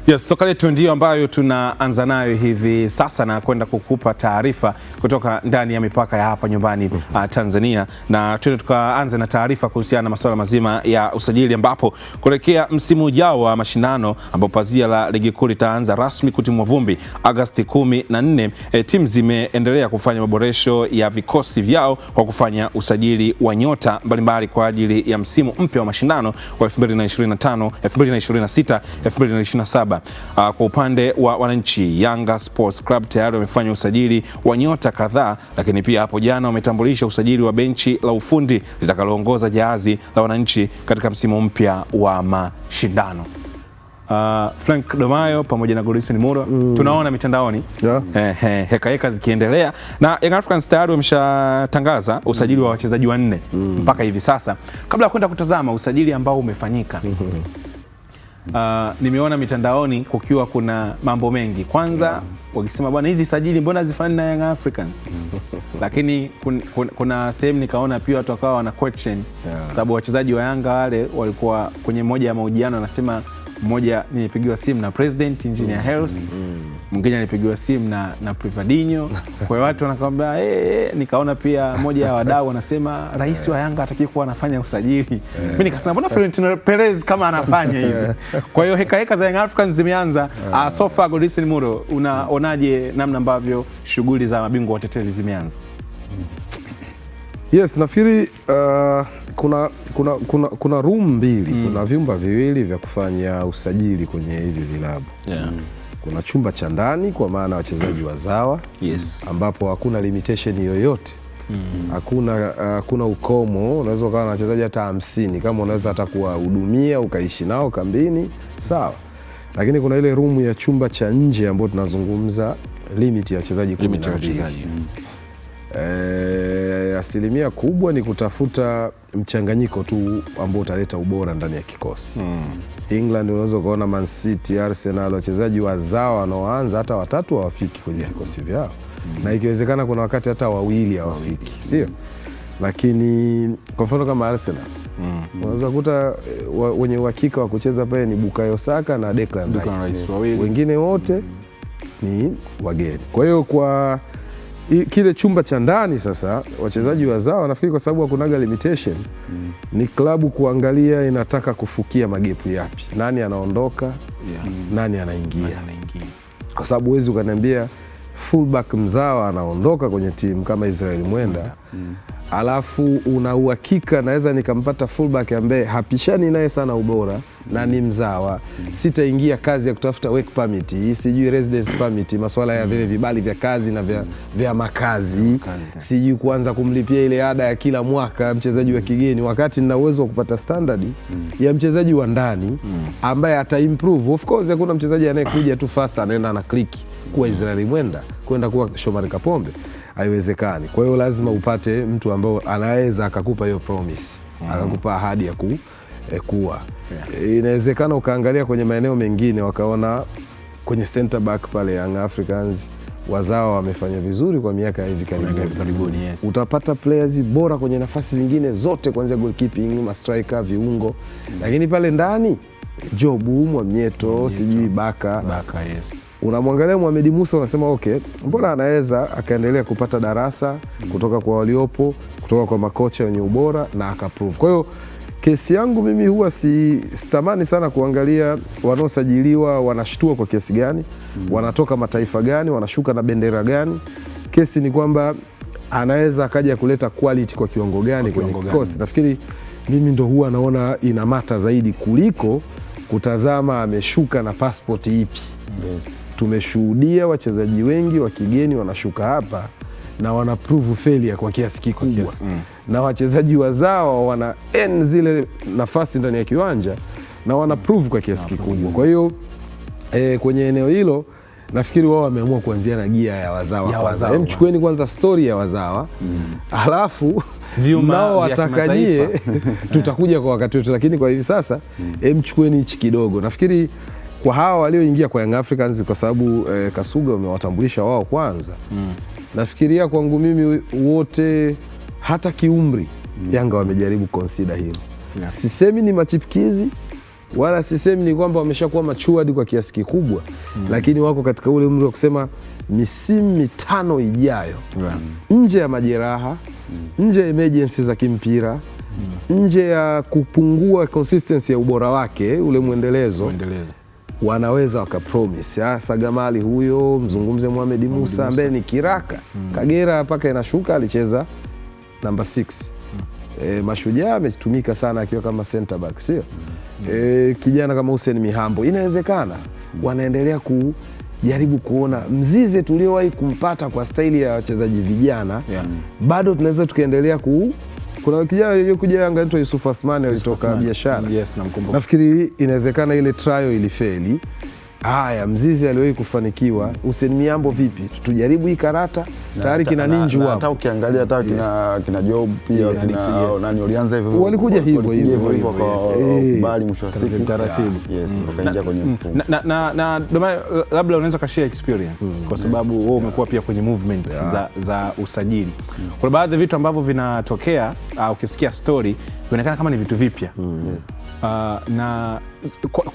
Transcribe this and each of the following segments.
Yes, soka letu ndio ambayo tunaanza nayo hivi sasa na kwenda kukupa taarifa kutoka ndani ya mipaka ya hapa nyumbani Tanzania, na tukaanza na taarifa kuhusiana na masuala mazima ya usajili, ambapo kuelekea msimu ujao wa mashindano ambapo pazia la ligi kuu litaanza rasmi kutimua vumbi Agosti 14, timu zimeendelea kufanya maboresho ya vikosi vyao kwa kufanya usajili wa nyota mbalimbali kwa ajili ya msimu mpya wa mashindano wa 2025, 2026, 2027. Kwa upande wa wananchi, Yanga Sports Club tayari wamefanya usajili wa nyota kadhaa, lakini pia hapo jana wametambulisha usajili wa benchi la ufundi litakaloongoza jahazi la wananchi katika msimu mpya wa mashindano. Frank Domayo pamoja na Godison Muro tunaona mitandaoni heka zikiendelea, na Young Africans tayari wameshatangaza usajili wa wachezaji wanne mpaka hivi sasa. Kabla ya kwenda kutazama usajili ambao umefanyika, nimeona mitandaoni kukiwa kuna mambo mengi. Kwanza wakisema bwana, hizi sajili mbona zifanani na Young Africans? Lakini kuna sehemu nikaona pia watu wakawa wana question, sababu wachezaji wa Yanga wale walikuwa kwenye moja ya mahojiano, anasema mmoja nilipigiwa simu na President Engineer Hersi, mwingine nilipigiwa simu na Privadinho. Kwa hiyo watu wanakwambia nikaona pia moja ya wadau wanasema rais wa Yanga hataki kuwa anafanya usajili. Mimi nikasema mbona Florentino Perez kama anafanya hivi? Kwa hiyo heka za Young Africans zimeanza. So far, Godison Muro, unaonaje namna ambavyo shughuli za mabingwa watetezi zimeanza? Yes, nafikiri kuna room mbili, kuna vyumba viwili vya kufanya usajili kwenye hivi vilabu. Kuna chumba cha ndani kwa maana wachezaji wazawa, ambapo hakuna limitation yoyote. Hakuna ukomo, unaweza ukawa na wachezaji hata 50 kama unaweza hata kuwahudumia ukaishi nao kambini, sawa. Lakini kuna ile room ya chumba cha nje ambapo tunazungumza limit ya wachezaji 12. Asilimia kubwa ni kutafuta mchanganyiko tu ambao utaleta ubora ndani ya kikosi. England unaweza kuona Man City, Arsenal, wachezaji wazawa wanaoanza hata watatu hawafiki kwenye vikosi vyao, na ikiwezekana kuna wakati hata wawili hawafiki, sio? Lakini kwa mfano kama Arsenal unaweza kukuta wenye uhakika wa kucheza pale ni Bukayo Saka na Declan Rice. Wengine wote ni wageni. Kwa hiyo kwa kile chumba cha ndani sasa, wachezaji wazao nafikiri kwa sababu hakunaga limitation, ni klabu kuangalia inataka kufukia magepu yapi, nani anaondoka, nani anaingia. Kwa sababu huwezi ukaniambia fullback mzawa anaondoka kwenye timu kama Israel Mwenda, alafu una uhakika naweza nikampata fullback ambaye hapishani naye sana ubora na ni mzawa, sitaingia kazi ya kutafuta work permit, sijui residence permit, masuala ya vile vibali vya kazi na vya makazi, sijui kuanza kumlipia ile ada ya kila mwaka mchezaji wa kigeni, wakati nina uwezo wa kupata standard ya mchezaji wa ndani ambaye ata improve. Of course hakuna mchezaji anayekuja tu fast anaenda na click kuwa Israel Mwenda kwenda kuwa Shomari Kapombe, haiwezekani. Kwa hiyo lazima upate mtu ambaye anaweza akakupa hiyo promise, akakupa ahadi ya kuwa. Inawezekana ukaangalia kwenye maeneo mengine wakaona kwenye center back pale Young Africans wazao wamefanya vizuri kwa miaka hivi karibuni. Utapata players bora kwenye nafasi zingine zote, kuanzia goalkeeping, ma striker, viungo. Lakini pale ndani Jobu, Mwamnyeto, sijui Baka, unamwangalia Mohamed Musa unasema okay, mbona anaweza akaendelea kupata darasa kutoka kwa waliopo, kutoka kwa makocha wenye ubora na akaprove. Kwa hiyo kesi yangu mimi huwa sitamani sana kuangalia wanaosajiliwa wanashtua kwa kiasi gani, wanatoka mataifa gani, wanashuka na bendera gani. Kesi ni kwamba anaweza akaja kuleta quality kwa kiwango gani kwenye kikosi. Nafikiri mimi ndo huwa naona inamata zaidi kuliko kutazama ameshuka na passport ipi. Tumeshuhudia wachezaji wengi wa kigeni wanashuka hapa na wana prove failure kwa kiasi kikubwa, na wachezaji wazao wana zile nafasi ndani ya kiwanja na wana prove kwa kiasi kikubwa. Kwa hiyo kwenye eneo hilo nafikiri wao wameamua kuanzia na gia ya wazawa kwanza. Mchukueni kwanza story ya wazawa, alafu nao watakanyie tutakuja kwa wakati wetu, lakini kwa hivi sasa mchukueni hichi kidogo. Nafikiri kwa hawa walioingia kwa Young Africans, kwa sababu Kasuga wamewatambulisha wao kwanza, nafikiria kwangu mimi wote hata kiumri Yanga wamejaribu consider hilo. Sisemi ni machipukizi, wala sisemi ni kwamba wameshakuwa matured kwa kiasi kikubwa, lakini wako katika ule umri wa kusema misimu 5 ijayo, nje ya majeraha, nje ya emergency za kimpira, nje ya kupungua consistency ya ubora wake, ule mwendelezo. Wanaweza wakapromise Sagamali huyo, mzungumze Mohamed Musa ambaye ni kiraka. Kagera mpaka inashuka alicheza namba 6. Mashujaa ametumika sana akiwa kama center back, sio? Kijana kama Hussein Mihambo, inawezekana wanaendelea kujaribu kuona Mzize tuliowahi kumpata kwa staili ya wachezaji vijana, bado tunaweza tukaendelea kuna kijana aliyokuja Yanga anaitwa Yusuf Athmani alitoka Biashara. Nafikiri inawezekana ile trial ilifeli. Haya, Mzize aliwahi kufanikiwa. Hussein Mihambo vipi? Tujaribu hii karata. Tayari kina Ninju hapo. Hata ukiangalia hata kina Job pia nani walianza hivyo. Walikuja hivyo kwa bali mwisho wa siku taratibu. Wakaingia kwenye mfumo. Na labda unaweza kashare experience kwa sababu wewe umekuwa pia kwenye movement za usajili. Kuna baadhi ya vitu ambavyo vinatokea ukisikia story inaonekana kama ni vitu vipya. Na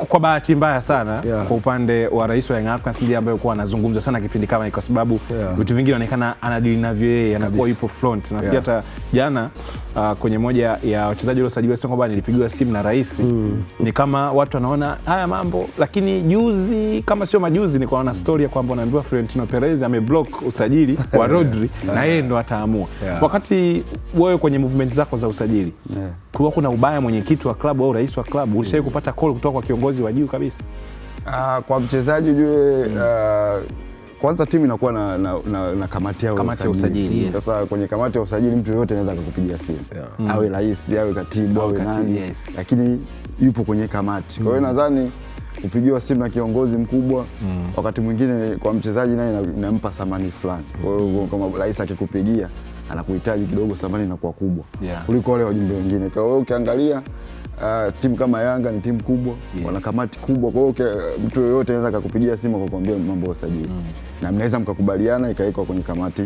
kwa bahati mbaya sana kwa upande wa rais wa Young Africans ndiye ambaye alikuwa anazungumza sana kipindi kama hiki, kwa sababu vitu vingine inaonekana anadili navyo yeye, anakuwa yupo front. Nafikiri hata jana kwenye moja ya wachezaji waliosajiliwa sio kwamba nilipigiwa simu na rais, ni kama watu wanaona haya mambo, lakini juzi kama sio majuzi nilikuwa na story ya kwamba anaambiwa Florentino Perez ameblock usajili wa Rodri na yeye ndo ataamua. Wakati wewe kwenye movement zako za usajili kulikuwa kuna ubaya mwenyekiti wa klabu au rais wa klabu, ulishawahi kupata call kutoka kwa kiongozi wa juu kabisa? Kwa mchezaji ujue, kwanza timu inakuwa na kamati ya usajili. Sasa kwenye kamati ya usajili mtu yoyote anaweza kukupigia simu, awe rais, awe katibu, awe nani, lakini yupo kwenye kamati. Kwa hiyo nadhani kupigiwa simu na kiongozi mkubwa wakati mwingine kwa mchezaji naye inampa thamani fulani. Kwa hiyo kama rais akikupigia anakuhitaji kidogo, thamani inakuwa kubwa kuliko wale wajumbe wengine. Kwa hiyo ukiangalia timu kama Yanga ni timu kubwa, wana kamati kubwa. Kwa hiyo mtu yoyote anaweza kukupigia simu kukuambia mambo ya usajili, na mnaweza mkakubaliana ikawekwa kwenye kamati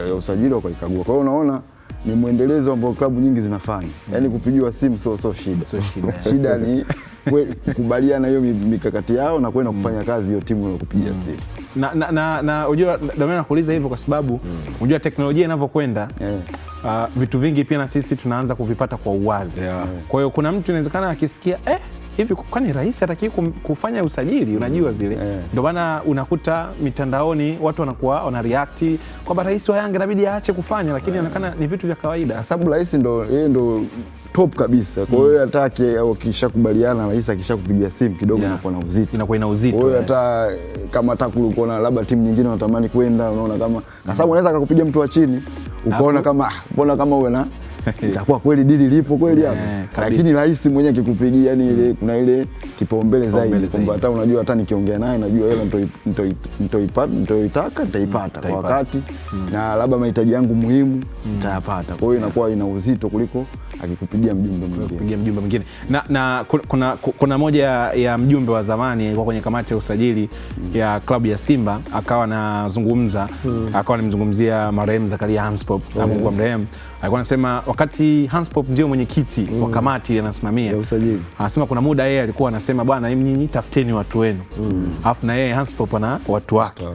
ya usajili ukaikagua. Kwa hiyo unaona ni mwendelezo ambao klabu nyingi zinafanya. Yaani kupigiwa simu sio shida. Shida ni kukubaliana hiyo mikakati yao na kwenda kufanya kazi hiyo timu inayokupigia simu. Na unajua ndio maana nakuuliza hivyo, kwa sababu unajua teknolojia inavyokwenda vitu vingi pia na sisi tunaanza kuvipata kwa uwazi. Kwa hiyo kuna mtu inawezekana akisikia hivi kwani rais hataki kufanya usajili, unajua zile. Ndio maana unakuta mitandaoni watu wanakuwa wana react kwamba rais wa Yanga inabidi aache kufanya, lakini inaonekana ni vitu vya kawaida. Sababu rais ndo top kabisa. Kwa hiyo hataki au kishakubaliana rais akishakupigia simu kidogo inakuwa na uzito. Inakuwa ina uzito. Kwa hiyo hata kama atakuwa na labda timu nyingine wanatamani kwenda, unaona kama kwa sababu anaweza akakupigia mtu wa chini ukaona kama mbona kama wewe na itakuwa kweli dili lipo kweli hapo. Lakini rais mwenyewe akikupigia, yani ile kuna ile kipaumbele zaidi kwamba hata unajua hata nikiongea naye najua hela nitaipata kwa wakati na labda mahitaji yangu muhimu nitayapata. Kwa hiyo inakuwa ina uzito kuliko akikupigia mjumbe mwingine. Na kuna moja ya mjumbe wa zamani alikuwa kwenye kamati ya usajili ya klabu ya Simba, akawa anazungumza, akawa anamzungumzia marehemu Zakaria Hanspop na Mungu amrehemu. Alikuwa anasema wakati Hanspop ndio mwenyekiti wa kamati anasimamia usajili, anasema kuna muda yeye alikuwa anasema bwana nyinyi tafuteni watu wenu, alafu na yeye Hanspop ana watu wake.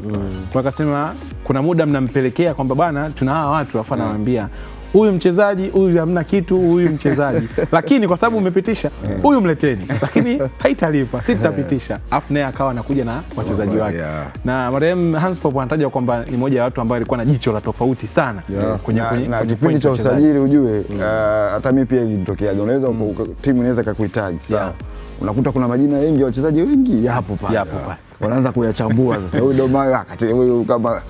Kwa akasema kuna muda mnampelekea kwamba bwana tuna hawa watu, afa anawaambia huyu mchezaji huyu hamna kitu, huyu mchezaji lakini kwa sababu umepitisha huyu mleteni, lakini haitalipa sitapitisha. Afu naye akawa anakuja na wachezaji wake. Na marehemu Hanspop anataja kwamba ni mmoja wa watu ambao alikuwa na jicho la tofauti sana kwenye kipindi cha usajili. Ujue hata mimi pia ilinitokea, unaweza timu inaweza kukuhitaji sawa, unakuta kuna majina mengi, wachezaji wengi yapo pale, wanaanza kuyachambua sasa. Huyu ndo mayo huyu kama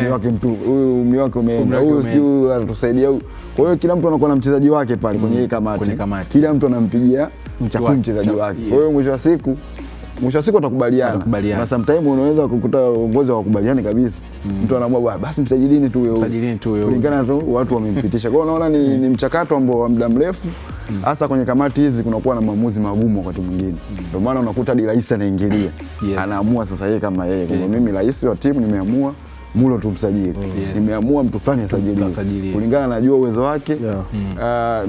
miwake mtu huyu miwake umeenda, huyu sijui anatusaidia huyu. Kwa hiyo kila mtu anakuwa na mchezaji wake pale kwenye ile kamati. Kila mtu anampigia mchezaji wake. Kwa hiyo mwisho wa siku watakubaliana. Na sometimes unaweza kukuta uongozi wakubaliane kabisa. Mtu anaamua basi msajilini tu huyo. Kulingana tu watu wamempitisha. Kwa hiyo unaona ni mchakato ambao wa muda mrefu. Hasa kwenye kamati hizi kunakuwa na maamuzi magumu wakati mwingine. Ndio maana unakuta hadi rais anaingilia. Anaamua sasa yeye kama yeye. Kwa mimi rais wa timu nimeamua Mulo tumsajili. Nimeamua mtu fulani asajiliwe kulingana najua uwezo wake,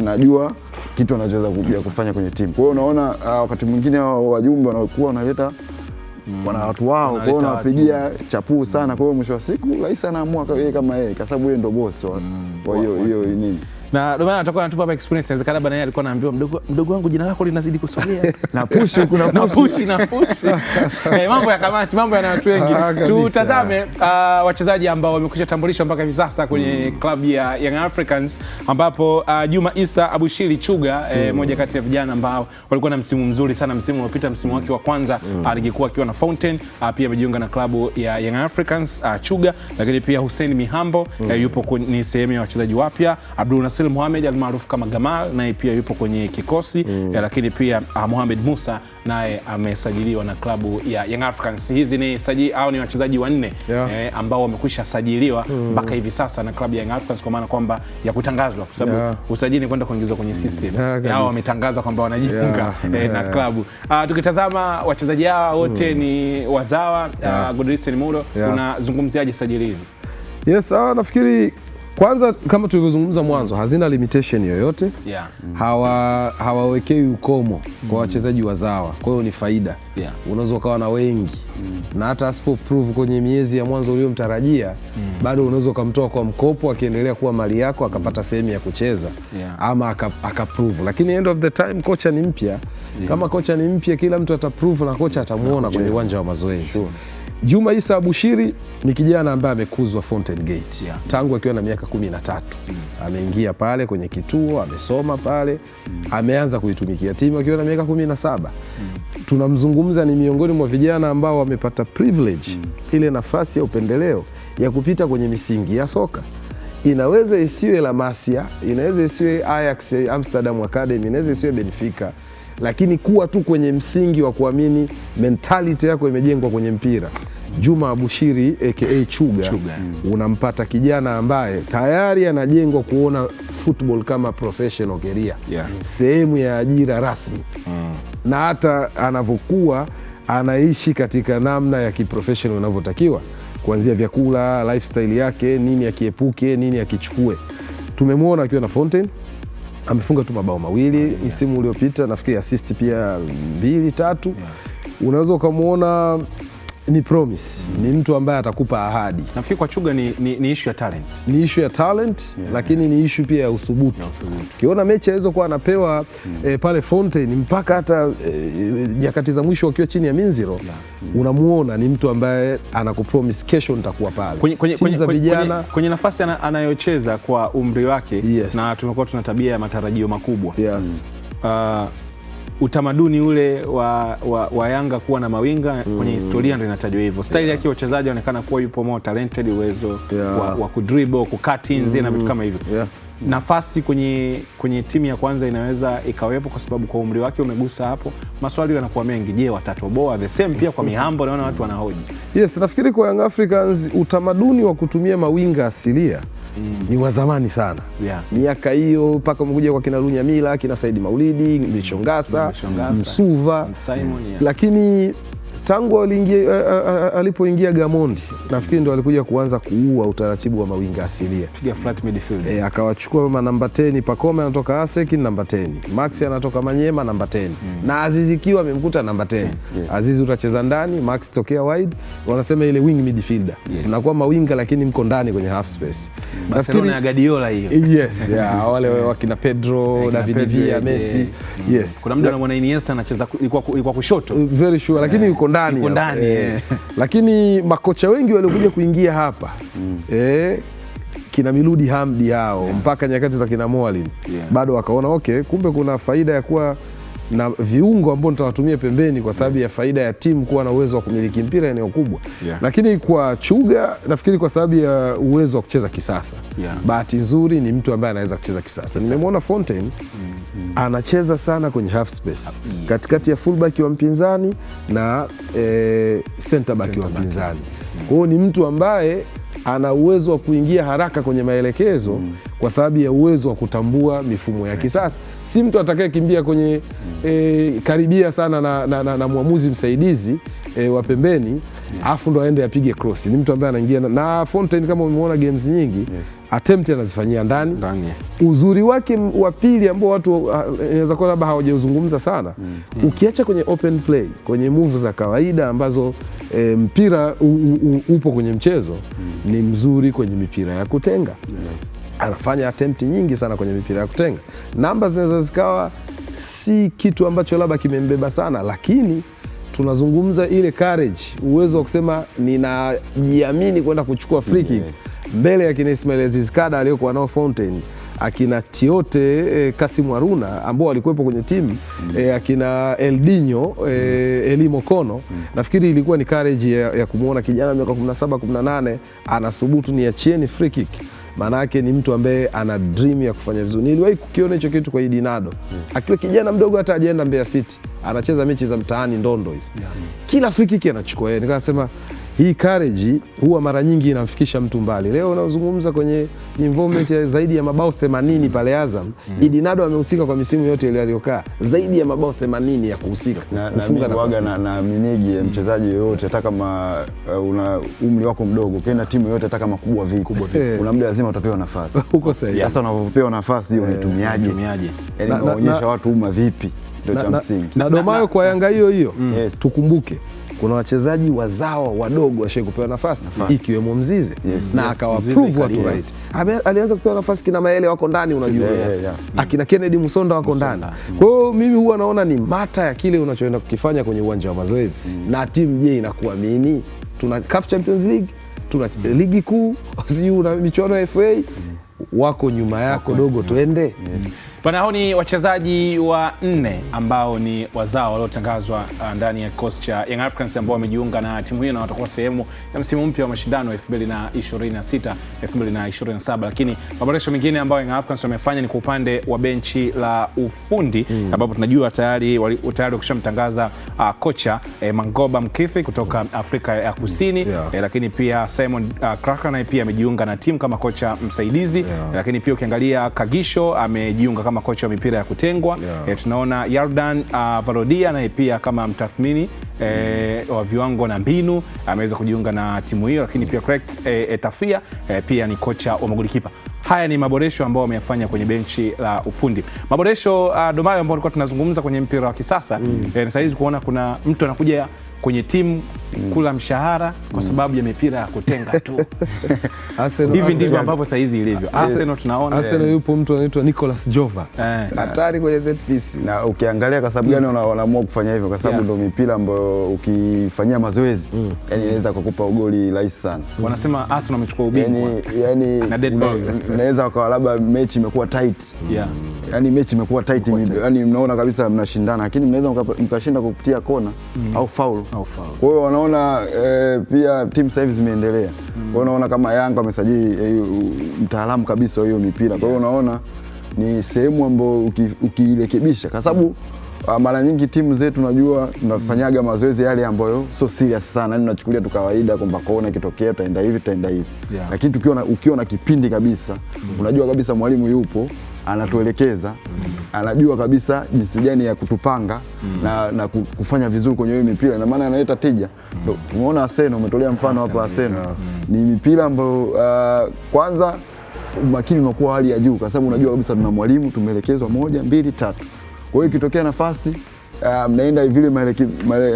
najua kitu anachoweza kufanya kwenye timu. Kwa hiyo unaona wakati mwingine wajumbe wanakuwa wanaleta wana watu wao, kwa hiyo wanapigia chapuu sana. Kwa hiyo mwisho wa siku rais anaamua yeye kama yeye, kwa sababu yeye ndo boss. Kwa hiyo nini, na ndio maana atakuwa anatupa experience. Inawezekana bana yeye alikuwa anaambiwa mdogo wangu jina lako linazidi kusogea na push kuna push. Mambo ya kamati, mambo yana watu wengi. Tutazame wachezaji ambao wamekwisha tambulishwa mpaka hivi sasa kwenye klabu ya Young Africans, ambapo Juma Issa Abushiri Chuga, moja kati ya vijana ambao walikuwa na msimu mzuri sana msimu uliopita, msimu wake wa kwanza alikuwa akiwa na Fountain, pia amejiunga na klabu ya Young Africans Chuga. Lakini pia Hussein Mihambo yupo ni sehemu ya wachezaji wapya. Abdul Nasir Mohamed almaarufu kama Gamal naye pia yupo kwenye kikosi. Lakini pia Mohamed Musa naye amesajiliwa na klabu ya Young Africans. Hizi ni ni wachezaji wanne ambao wamekwisha sajiliwa mpaka hivi sasa na klabu ya Young Africans, kwa maana kwamba ya kutangazwa, kwa sababu usajili ni kwenda kuingizwa kwenye system. Hao wametangazwa kwamba wanajiunga na klabu. Tukitazama wachezaji hawa wote ni wazawa. Godrisen Mulo, unazungumziaje sajili hizi? Yes, nafikiri kwanza kama tulivyozungumza mwanzo, hazina limitation yoyote. Hawawekei ukomo kwa wachezaji wazawa, kwa hiyo ni faida. Unaweza ukawa na wengi na hata asipo prove kwenye miezi ya mwanzo uliyomtarajia, bado unaweza ukamtoa kwa mkopo akiendelea kuwa mali yako, akapata sehemu ya kucheza ama akaprove. Lakini end of the time kocha ni mpya. Kama kocha ni mpya, kila mtu ataprove na kocha atamuona kwenye uwanja wa mazoezi. Juma Issa Abushiri ni kijana ambaye amekuzwa Fountain Gate tangu akiwa na miaka 13. Ameingia pale kwenye kituo, amesoma pale, ameanza kuitumikia timu akiwa na miaka 17. Tunamzungumza ni miongoni mwa vijana ambao wamepata privilege, ile nafasi ya upendeleo ya kupita kwenye misingi ya soka. Inaweza isiwe La Masia, inaweza isiwe Ajax Amsterdam Academy, inaweza isiwe Benfica, lakini kuwa tu kwenye msingi wa kuamini mentality yako imejengwa kwenye mpira. Juma Abushiri aka Chuga, unampata kijana ambaye tayari anajengwa kuona football kama professional career, sehemu ya ajira rasmi. Na hata anavyokuwa anaishi katika namna ya kiprofessional inavyotakiwa, kuanzia vyakula, lifestyle yake, nini akiepuke, nini akichukue. Tumemwona akiwa na Fountain, amefunga tu mabao mawili msimu uliopita, nafikiri assist pia 2-3. Unaweza ukamwona ni promise, ni mtu ambaye atakupa ahadi. Nafikiri kwa Chuga ni issue ya talent. Ni issue ya talent, lakini ni issue pia ya uthubutu. Ukiona mechi aweza kuwa anapewa pale Fountain mpaka hata nyakati za mwisho akiwa chini ya Minziro, unamuona ni mtu ambaye anakupromise kesho nitakuwa pale. Kwenye nafasi anayocheza kwa umri wake, na tumekuwa tuna tabia ya matarajio makubwa. Utamaduni ule wa Yanga kuwa na mawinga kwenye historia ndio inatajwa hivyo. Style yake wachezaji wanaonekana kuwa yupo more talented, uwezo wa kudribble, kucut in na vitu kama hivyo. Nafasi kwenye timu ya kwanza inaweza ikawepo, kwa sababu kwa umri wake umegusa hapo. Maswali yanakuwa mengi, je, watatoboa? The same pia kwa Mihambo, naona watu wanahoji. Yes, nafikiri kwa Young Africans utamaduni wa kutumia mawinga asilia ni wa zamani sana. Miaka hiyo mpaka umekuja kwa kina Lunyamila, kina Saidi Maulidi, Mishongasa, Msuva. Lakini tangu alipoingia Gamondi, nafikiri ndo alikuja kuanza kuua utaratibu wa mawinga asilia. Piga flat midfield. Akawachukua namba 10, Pacome anatoka ASEC namba 10, Max anatoka Manyema namba 10, na Azizi Kiwa amemkuta namba 10. Azizi utacheza ndani, Max tokea wide, wanasema ile wing midfielder. Unakuwa mawinga lakini mko ndani kwenye half space. Barcelona ya Guardiola hiyo. Yes, wale wakina Pedro, David Villa, Messi. Yes. Kuna mtu anamwona Iniesta anacheza ilikuwa kushoto. Very sure, lakini yuko ndani. Lakini makocha wengi waliokuja kuingia hapa kina Miludi Hamdi hao mpaka nyakati za kina Moalin bado wakaona kumbe kuna faida ya kuwa na viungo ambao nitawatumia pembeni, kwa sababu ya faida ya timu kuwa na uwezo wa kumiliki mpira eneo kubwa. Lakini kwa Chuga nafikiri kwa sababu ya uwezo wa kucheza kisasa. Bahati nzuri ni mtu ambaye anaweza kucheza kisasa. Nimemwona Fountain anacheza sana kwenye half space, katikati ya fullback wa mpinzani na center back wa mpinzani. Kwa hiyo ni mtu ambaye ana uwezo wa kuingia haraka kwenye maelekezo kwa sababu ya uwezo wa kutambua mifumo ya kisasa. Si mtu atakaye kimbia kwenye karibia sana na mwamuzi msaidizi wa pembeni, alafu ndo aende apige cross. Ni mtu ambaye anaingia na Fontaine, kama umeona games nyingi attempt anazifanyia ndani. Uzuri wake wa pili ambao watu inaweza kuwa labda hawajauzungumza sana, ukiacha kwenye open play, kwenye move za kawaida ambazo mpira upo kwenye mchezo, ni mzuri kwenye mipira ya kutenga. Anafanya attempt nyingi sana kwenye mipira ya kutenga. Namba zinaweza zikawa si kitu ambacho labda kimembeba sana, lakini tunazungumza ile courage, uwezo wa kusema ninajiamini kwenda kuchukua free kick mbele ya kina Ismail Aziz Kada aliyokuwa nao Fontaine, akina Tiote Kasim Haruna ambao walikuwepo kwenye timu, akina Eldinho Elimo Kono. Nafikiri ilikuwa ni courage ya kumuona kijana miaka 17 18 anathubutu niachieni free kick. Maana yake ni mtu ambaye ana dream ya kufanya vizuri. Niliwahi kukiona hicho kitu kwa Idinado. Akiwa kijana mdogo, hata ajaenda Mbeya City, anacheza mechi za mtaani ndondo hizi. Kila free kick anachukua yeye. Nikasema hii courage huwa mara nyingi inamfikisha mtu mbali. Leo unazungumza kwenye involvement ya zaidi ya mabao 80 pale Azam. Idinado amehusika kwa misimu yote ile aliyokaa, zaidi ya mabao 80 ya kuhusika kufunga na minigi mchezaji yoyote, hata kama una umri wako mdogo, ukienda timu yoyote hata kama kubwa vipi, kuna muda lazima utapewa nafasi. Uko sahihi. Sasa unapopewa nafasi hiyo unaitumiaje? Yaani unaonyesha watu umma vipi, ndio cha msingi. Na Domayo kwa Yanga hiyo tukumbuke kuna wachezaji wazawa wadogo washaye kupewa nafasi, ikiwemo Mzize na akawa prove watu right. Alianza kupewa nafasi, kina Maele wako ndani, unajua akina Kennedy Musonda wako ndani. Kwa hiyo mimi huwa naona ni mata ya kile unachoenda kukifanya kwenye uwanja wa mazoezi na timu je inakuamini. Tuna CAF Champions League, tuna ligi kuu, sio na michuano ya FA, wako nyuma yako dogo, twende. Bwana, hao ni wachezaji wa 4 ambao ni wazao waliotangazwa ndani ya kikosi cha Young Africans ambao wamejiunga na timu hiyo na watakuwa sehemu ya msimu mpya wa mashindano 2026 2027. Lakini maboresho mengine ambayo Young Africans wamefanya ni kwa upande wa benchi la ufundi, ambapo tunajua tayari wakishamtangaza kocha Mangoba Mkithi kutoka Afrika ya Kusini, lakini pia Simon Kraka naye pia amejiunga na timu kama kocha msaidizi, lakini pia ukiangalia Kagisho amejiunga kama kocha wa mipira ya kutengwa. Tunaona Yardan Varodia naye pia kama mtathmini wa viwango na mbinu ameweza kujiunga na timu hiyo, lakini pia Craig Etafia pia ni kocha wa magolikipa. Haya ni maboresho ambayo wameyafanya kwenye benchi la ufundi. Maboresho Domayo ambao tulikuwa tunazungumza kwenye mpira wa kisasa, sasa hizi kuona kuna mtu anakuja kwenye timu kula mshahara kwa sababu ya mipira ya kutenga tu. Hivi ndivyo ambavyo sasa hizi ilivyo. Arsenal tunaona yupo mtu anaitwa Nicolas Jova. Hatari kwenye set piece. Na ukiangalia kwa sababu gani wanaamua kufanya hivyo, kwa sababu ndio mipira ambayo ukifanyia mazoezi yani inaweza kukupa goli rahisi sana. Wanasema Arsenal amechukua ubingwa. Yani inaweza kwa labda mechi imekuwa tight. Yani mechi imekuwa tight, yani mnaona kabisa mnashindana, lakini mnaweza mkashinda kupitia kona au foul. Kwa hiyo wanaona pia timu sasa hivi zimeendelea. Kwa hiyo unaona kama Yanga amesajili mtaalamu kabisa hiyo mipira. Kwa hiyo unaona ni sehemu ambayo ukirekebisha, kwa sababu mara nyingi timu zetu najua tunafanyaga mazoezi yale ambayo sio serious sana, yani tunachukulia tu kawaida kwamba kona ikitokea tutaenda hivi. Lakini ukiwa na kipindi kabisa, unajua kabisa mwalimu yupo anatuelekeza, anajua kabisa jinsi gani ya kutupanga na kufanya vizuri kwenye hiyo mipira, na maana analeta tija. Tumeona Arsenal, umetolea mfano hapa Arsenal. Ni mipira ambayo kwanza umakini unakuwa hali ya juu, kwa sababu unajua kabisa tuna mwalimu, tumeelekezwa 1 2 3. Kwa hiyo ikitokea nafasi mnaenda vile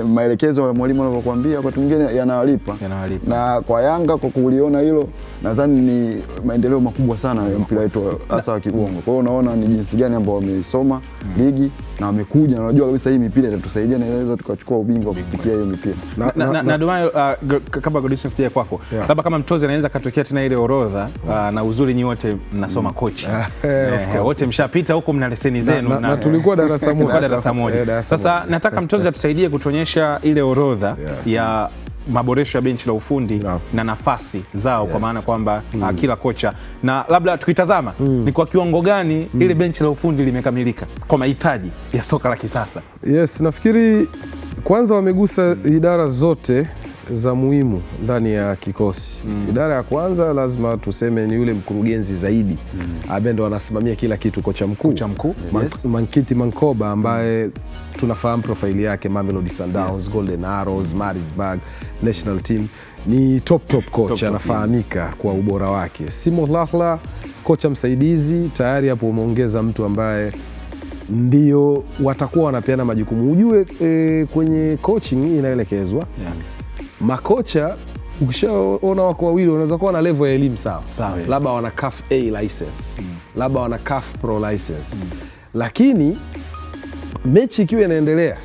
maelekezo ya mwalimu anavyokuambia, wakati mwingine yanawalipa. Na kwa Yanga kwa kuliona hilo, nadhani ni maendeleo makubwa sana ya mpira wetu hasa wa Kibongo. Kwa hiyo unaona ni jinsi gani ambao wamesoma ligi na wamekuja na unajua kabisa hii mipira itatusaidia na inaweza tukachukua ubingwa kupitia hiyo mipira. Na Domayo, kabla Godison sija kwako, labda kama mtozi anaweza katokea tena ile orodha, na uzuri ni wote mnasoma kocha. Wote mshapita huko, mna leseni zenu na tulikuwa darasa moja. Sasa nataka mtozi atusaidie kutuonyesha ile orodha ya maboresho ya benchi la ufundi na nafasi zao, kwa maana kwamba kila kocha, na labda tukitazama ni kwa kiwango gani ile benchi la ufundi limekamilika kwa mahitaji ya soka la kisasa. Nafikiri kwanza wamegusa idara zote za muhimu ndani ya kikosi. Idara ya kwanza lazima tuseme ni yule mkurugenzi zaidi ambaye ndo anasimamia kila kitu, kocha mkuu Mankiti Mankoba ambaye tunafahamu profile yake, Mamelodi Sundowns, Golden Arrows, Maritzburg national team, ni top coach, anafahamika kwa ubora wake. Simo Lahla kocha msaidizi, tayari hapo umeongeza mtu ambaye ndio watakuwa wanapeana majukumu. Ujue kwenye coaching inaelekezwa makocha, ukishaona wako wawili wanaweza kuwa na level ya elimu sawa, labda wana CAF A license, labda wana CAF Pro license, lakini mechi ikiwa inaendelea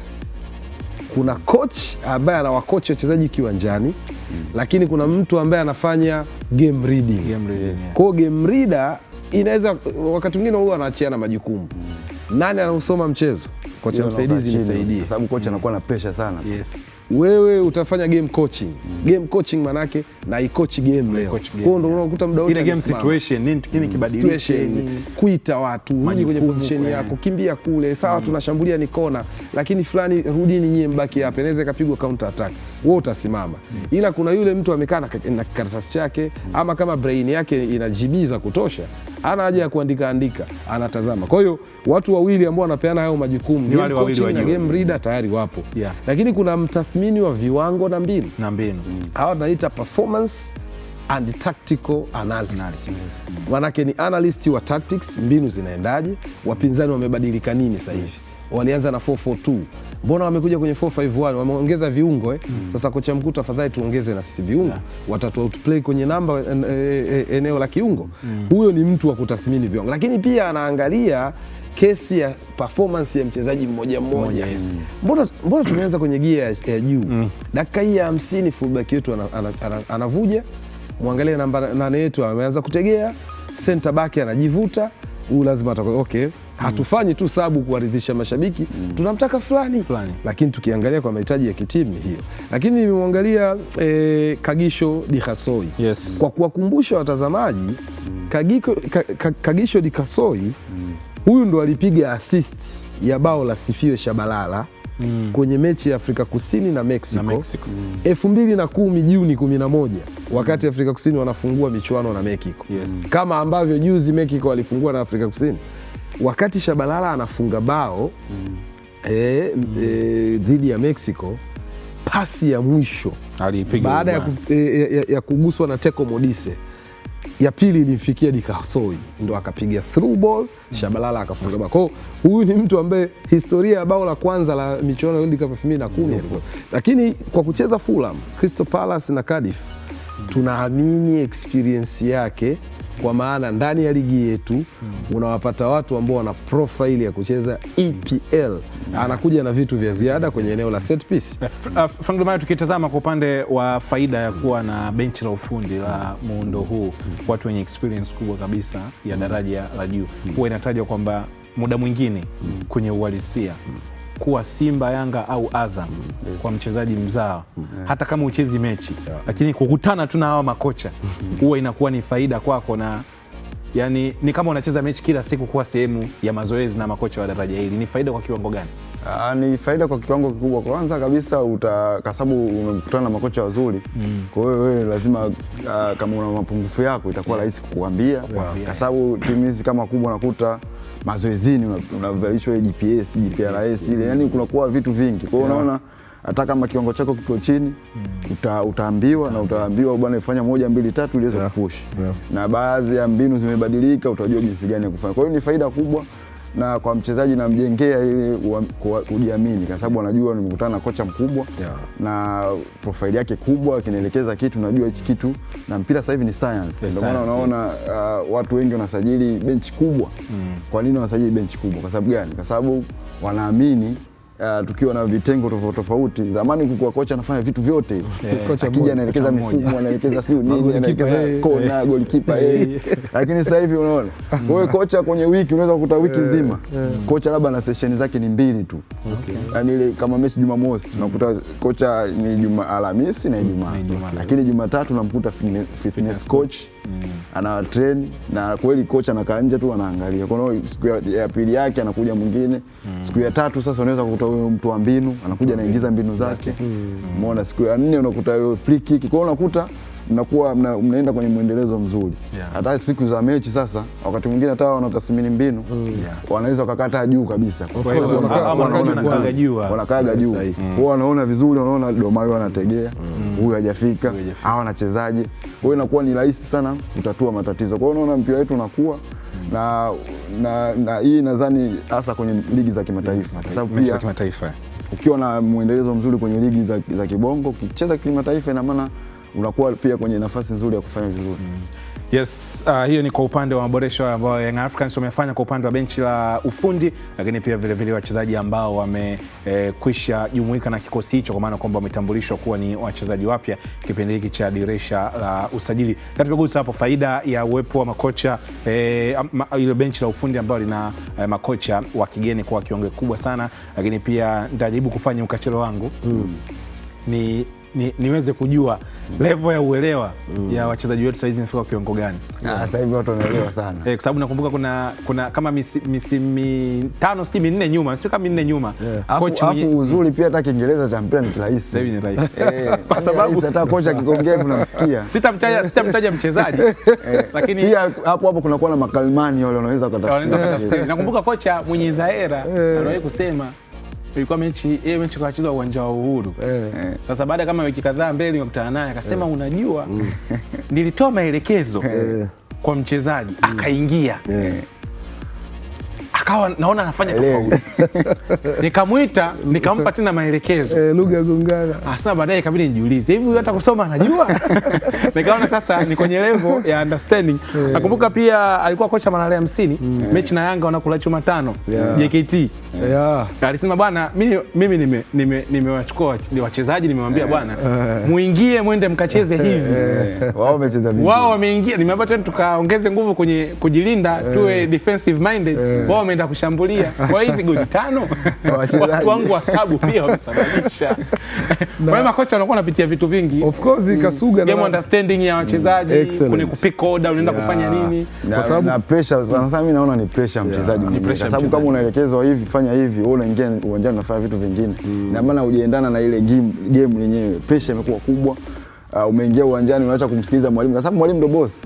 kuna coach ambaye anawakocha wachezaji kiwanjani, lakini kuna mtu ambaye anafanya game reading. Kwa game reader inaweza wakati mwingine huwa anaachiana majukumu. Nani anausoma mchezo? Kocha msaidizi nisaidie, kwa sababu kocha anakuwa na pressure sana. Wewe utafanya game coaching. Game coaching manake na i-coach game leo. Kwa ndio unakuta muda wote ile game situation, nini kibadilike, kuita watu, rudi kwenye position yako, kimbia kule, sawa tunashambulia ni kona, lakini fulani rudini nyie mbaki hapa, inaweza ikapigwa counter attack. Wewe utasimama. Ila kuna yule mtu amekaa na karatasi chake, ama kama brain yake ina GB za kutosha, ana haja ya kuandika, anatazama. Kwa hiyo watu wawili ambao wanapeana hayo majukumu, ni wale wawili na game reader tayari wapo. Lakini kuna mtathmini wa viwango na mbinu. Hawa wanaita performance and tactical analyst. Manake ni analyst wa tactics, mbinu zinaendaje, wapinzani wamebadilika nini sasa hivi. Walianza na 4-4-2. Mbona wamekuja kwenye 4-5-1? Wameongeza viungo Sasa kocha mkuu, tafadhali tuongeze na sisi viungo. Watatu outplay kwenye namba eneo la kiungo. Huyo ni mtu wa kutathmini viungo. Lakini pia anaangalia kesi ya performance ya mchezaji mmoja. Mbona tumeanza kwenye gia ya juu? Dakika hii ya 50 fullback yetu anavuja. Muangalie namba 8 yetu ameanza kutegea. Center back anajivuta. Huyu lazima atakuwa okay. Hatufanyi tu sabu kuwaridhisha mashabiki, tunamtaka fulani. Lakini tukiangalia kwa mahitaji ya kitimu hiyo. Lakini nimemwangalia Kagisho Dikasoi. Kwa kuwakumbusha watazamaji, Kagisho Dikasoi huyu ndo alipiga assist ya bao la Sifio Shabalala kwenye mechi ya Afrika Kusini na Mexico. 2010 Juni 11 wakati Afrika Kusini wanafungua michuano na Mexico. Kama ambavyo juzi Mexico walifungua na Afrika Kusini. Wakati Shabalala anafunga bao dhidi ya Mexico, pasi ya mwisho baada ya kuguswa na Teko Modise, ya pili ilimfikia Dikasoi, ndo akapiga through ball, Shabalala akafunga bao. Kwa huyu ni mtu ambaye historia ya bao la kwanza la michuano ya World Cup 2010 alikuwa. Lakini kwa kucheza Fulham, Crystal Palace na Cardiff, tunaamini experience yake, kwa maana ndani ya ligi yetu unawapata watu ambao wana profile ya kucheza EPL. Anakuja na vitu vya ziada kwenye eneo la set piece. Frank Domayo, tukitazama kwa upande wa faida ya kuwa na benchi la ufundi la muundo huu, watu wenye experience kubwa kabisa ya daraja la juu, huwa inatajwa kwamba muda mwingine kwenye uhalisia kuwa Simba, Yanga au Azam kwa mchezaji mzao, hata kama uchezi mechi, lakini kukutana tu na hawa makocha huwa inakuwa ni faida kwako, na yani ni kama unacheza mechi kila siku kuwa sehemu ya mazoezi na makocha wa daraja hili. Ni faida kwa kiwango gani? Ni faida kwa kiwango kikubwa. Kwanza kabisa kwa sababu umekutana na makocha wazuri, kwa hiyo wewe lazima kama una mapungufu yako itakuwa rahisi kukuambia, kwa sababu timu hizi kama kubwa nakuta mazoezini unavalishwa GPS, GPRS ile, yani kunakuwa vitu vingi. Kwa hiyo unaona hata kama kiwango chako kiko chini utaambiwa na utaambiwa bwana fanya 1 2 3 ili uweze kupush. Na baadhi ya mbinu zimebadilika, utajua jinsi gani ya kufanya. Kwa hiyo ni faida kubwa, na kwa mchezaji namjengea ili kujiamini, kwa sababu anajua nimekutana na kocha mkubwa na profile yake kubwa, kinaelekeza kitu, najua hichi kitu, na mpira sasa hivi ni science. Ndio maana unaona watu wengi wanasajili benchi kubwa. Kwa nini wanasajili benchi kubwa? Kwa sababu gani? Kwa sababu wanaamini tukiwa na vitengo tofauti. Zamani kulikuwa kocha anafanya vitu vyote. Akija anaelekeza mifumo, anaelekeza sio nini, anaelekeza kona, goalkeeper Lakini sasa hivi unaona, wewe kocha kwenye wiki unaweza kukuta wiki nzima kocha labda na session zake ni 2 tu. Yaani ile kama mechi Jumamosi unakuta kocha ni Alhamisi na Ijumaa. Lakini Jumatatu unamkuta fitness coach ana train, na kweli kocha anakaa nje tu anaangalia. Kwa hiyo siku ya pili yake anakuja mwingine. Siku ya tatu sasa unaweza kukuta unakuta huyo mtu wa mbinu anakuja anaingiza mbinu zake. Umeona siku ya 4 unakuta hiyo free kick. Kwa hiyo unakuta mnakuwa mnaenda kwenye mwendelezo mzuri. Hata siku za mechi sasa wakati mwingine hata wanatathmini mbinu wanaweza wakakata juu kabisa. Wanakaaga juu. Wao wanaona vizuri, wanaona Domayo anategea, huyu hajafika, hao wanachezaje. Kwa hiyo inakuwa ni rahisi sana kutatua matatizo. Kwa hiyo unaona mpira wetu unakuwa na hii nadhani hasa kwenye ligi za kimataifa. Kwa sababu pia ukiwa na mwendelezo mzuri kwenye ligi za kibongo, ukicheza kimataifa ina maana unakuwa pia kwenye nafasi nzuri ya kufanya vizuri. Yes, hiyo ni kwa upande wa maboresho ambao Young Africans wamefanya kwa upande wa benchi la ufundi, lakini pia vile vile wachezaji ambao wamekwisha jumuika na kikosi hicho, kwa maana kwamba wametambulishwa kuwa ni wachezaji wapya kipindi hiki cha dirisha la usajili. Katika gusa hapo faida ya uwepo wa makocha ile benchi la ufundi ambao lina makocha wa kigeni kwa kiwango kikubwa sana, lakini pia nitajaribu kufanya ukachelo wangu niweze kujua level ya uelewa ya wachezaji wetu sasa hizi inafika kiwango gani. Sasa hivi watu wanaelewa sana. Kwa sababu nakumbuka kuna kama misimu 5 sijui 4 nyuma, sio kama 4 nyuma. Kocha uzuri pia hata Kiingereza cha mpira ni kirahisi. Sasa hivi ni rahisi. Kwa sababu hata kocha akiongea unamsikia. Sitamtaja mchezaji. Lakini pia hapo kunakuwa na makalimani wale wanaweza kutafsiri. Nakumbuka kocha mwenye Zaera aliwahi kusema ilikuwa mechi kwa wacheza uwanja wa Uhuru. Sasa baada kama wiki kadhaa mbele nimekutana naye akasema unajua nilitoa maelekezo kwa mchezaji akaingia. Akawa naona anafanya tofauti. Nikamuita, nikampa tena maelekezo. Lugha gongana. Sasa baadaye ikabidi nijiulize, hivi hata kusoma anajua? Nikaona sasa ni kwenye level ya understanding. Nakumbuka pia alikuwa kocha Malale 50, mechi na Yanga wanakula chuma 5, JKT. Alisema bwana, mimi nimewachukua wachezaji, nimemwambia bwana, muingie mwende mkacheze hivi. Wao wamecheza vipi? Wao wameingia, nimeambia tena tukaongeze nguvu kwenye kujilinda, tuwe defensive minded. Wao wameenda kushambulia. Kwa hizi goli 5 watu wangu wa sabu pia wamesababisha. Kwa hiyo makocha wanakuwa wanapitia vitu vingi. Of course Kasuga game understanding ya wachezaji, kwenye kupick order unaenda kufanya nini. Kwa sababu na pressure sana mimi naona ni pressure mchezaji mwingine. Kwa sababu kama unaelekezwa hivi fanya hivi, wewe unaingia uwanjani unafanya vitu vingine. Na maana hujaendana na ile game yenyewe. Pressure imekuwa kubwa. Umeingia uwanjani unaacha kumsikiliza mwalimu kwa sababu mwalimu ndo boss.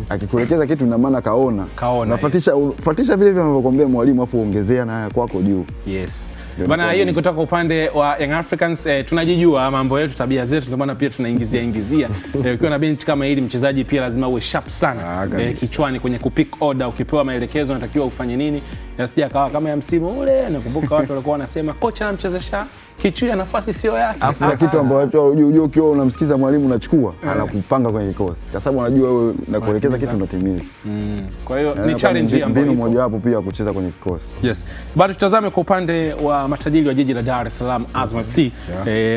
Akikuelekeza kitu ina maana kaona. Unafuatisha vile vile anavyokuambia mwalimu afu ongezea na haya kwako juu. Yes. Bana, hiyo ni kutoka upande wa Young Africans. Tunajijua mambo yetu, tabia zetu, ndio maana pia tunaingizia. Ukiwa na bench kama hili, mchezaji pia lazima uwe sharp sana kichwani kwenye kupick order. Ukipewa maelekezo unatakiwa ufanye nini, yasije akawa kama ya msimu ule. Nakumbuka watu walikuwa wanasema kocha anamchezesha kichwa nafasi sio yake. Afu na kitu ambacho unajua ukiwa unamsikiza mwalimu unachukua, anakupanga kwenye kikosi. Kwa sababu anajua wewe nakuelekeza kitu ndio timiza. Kwa hiyo ni challenge ambayo mbinu moja hapo pia kucheza kwenye kikosi. Yes. Bado tutazame kwa upande wa matajiri wa jiji la Dar es Salaam Azam FC.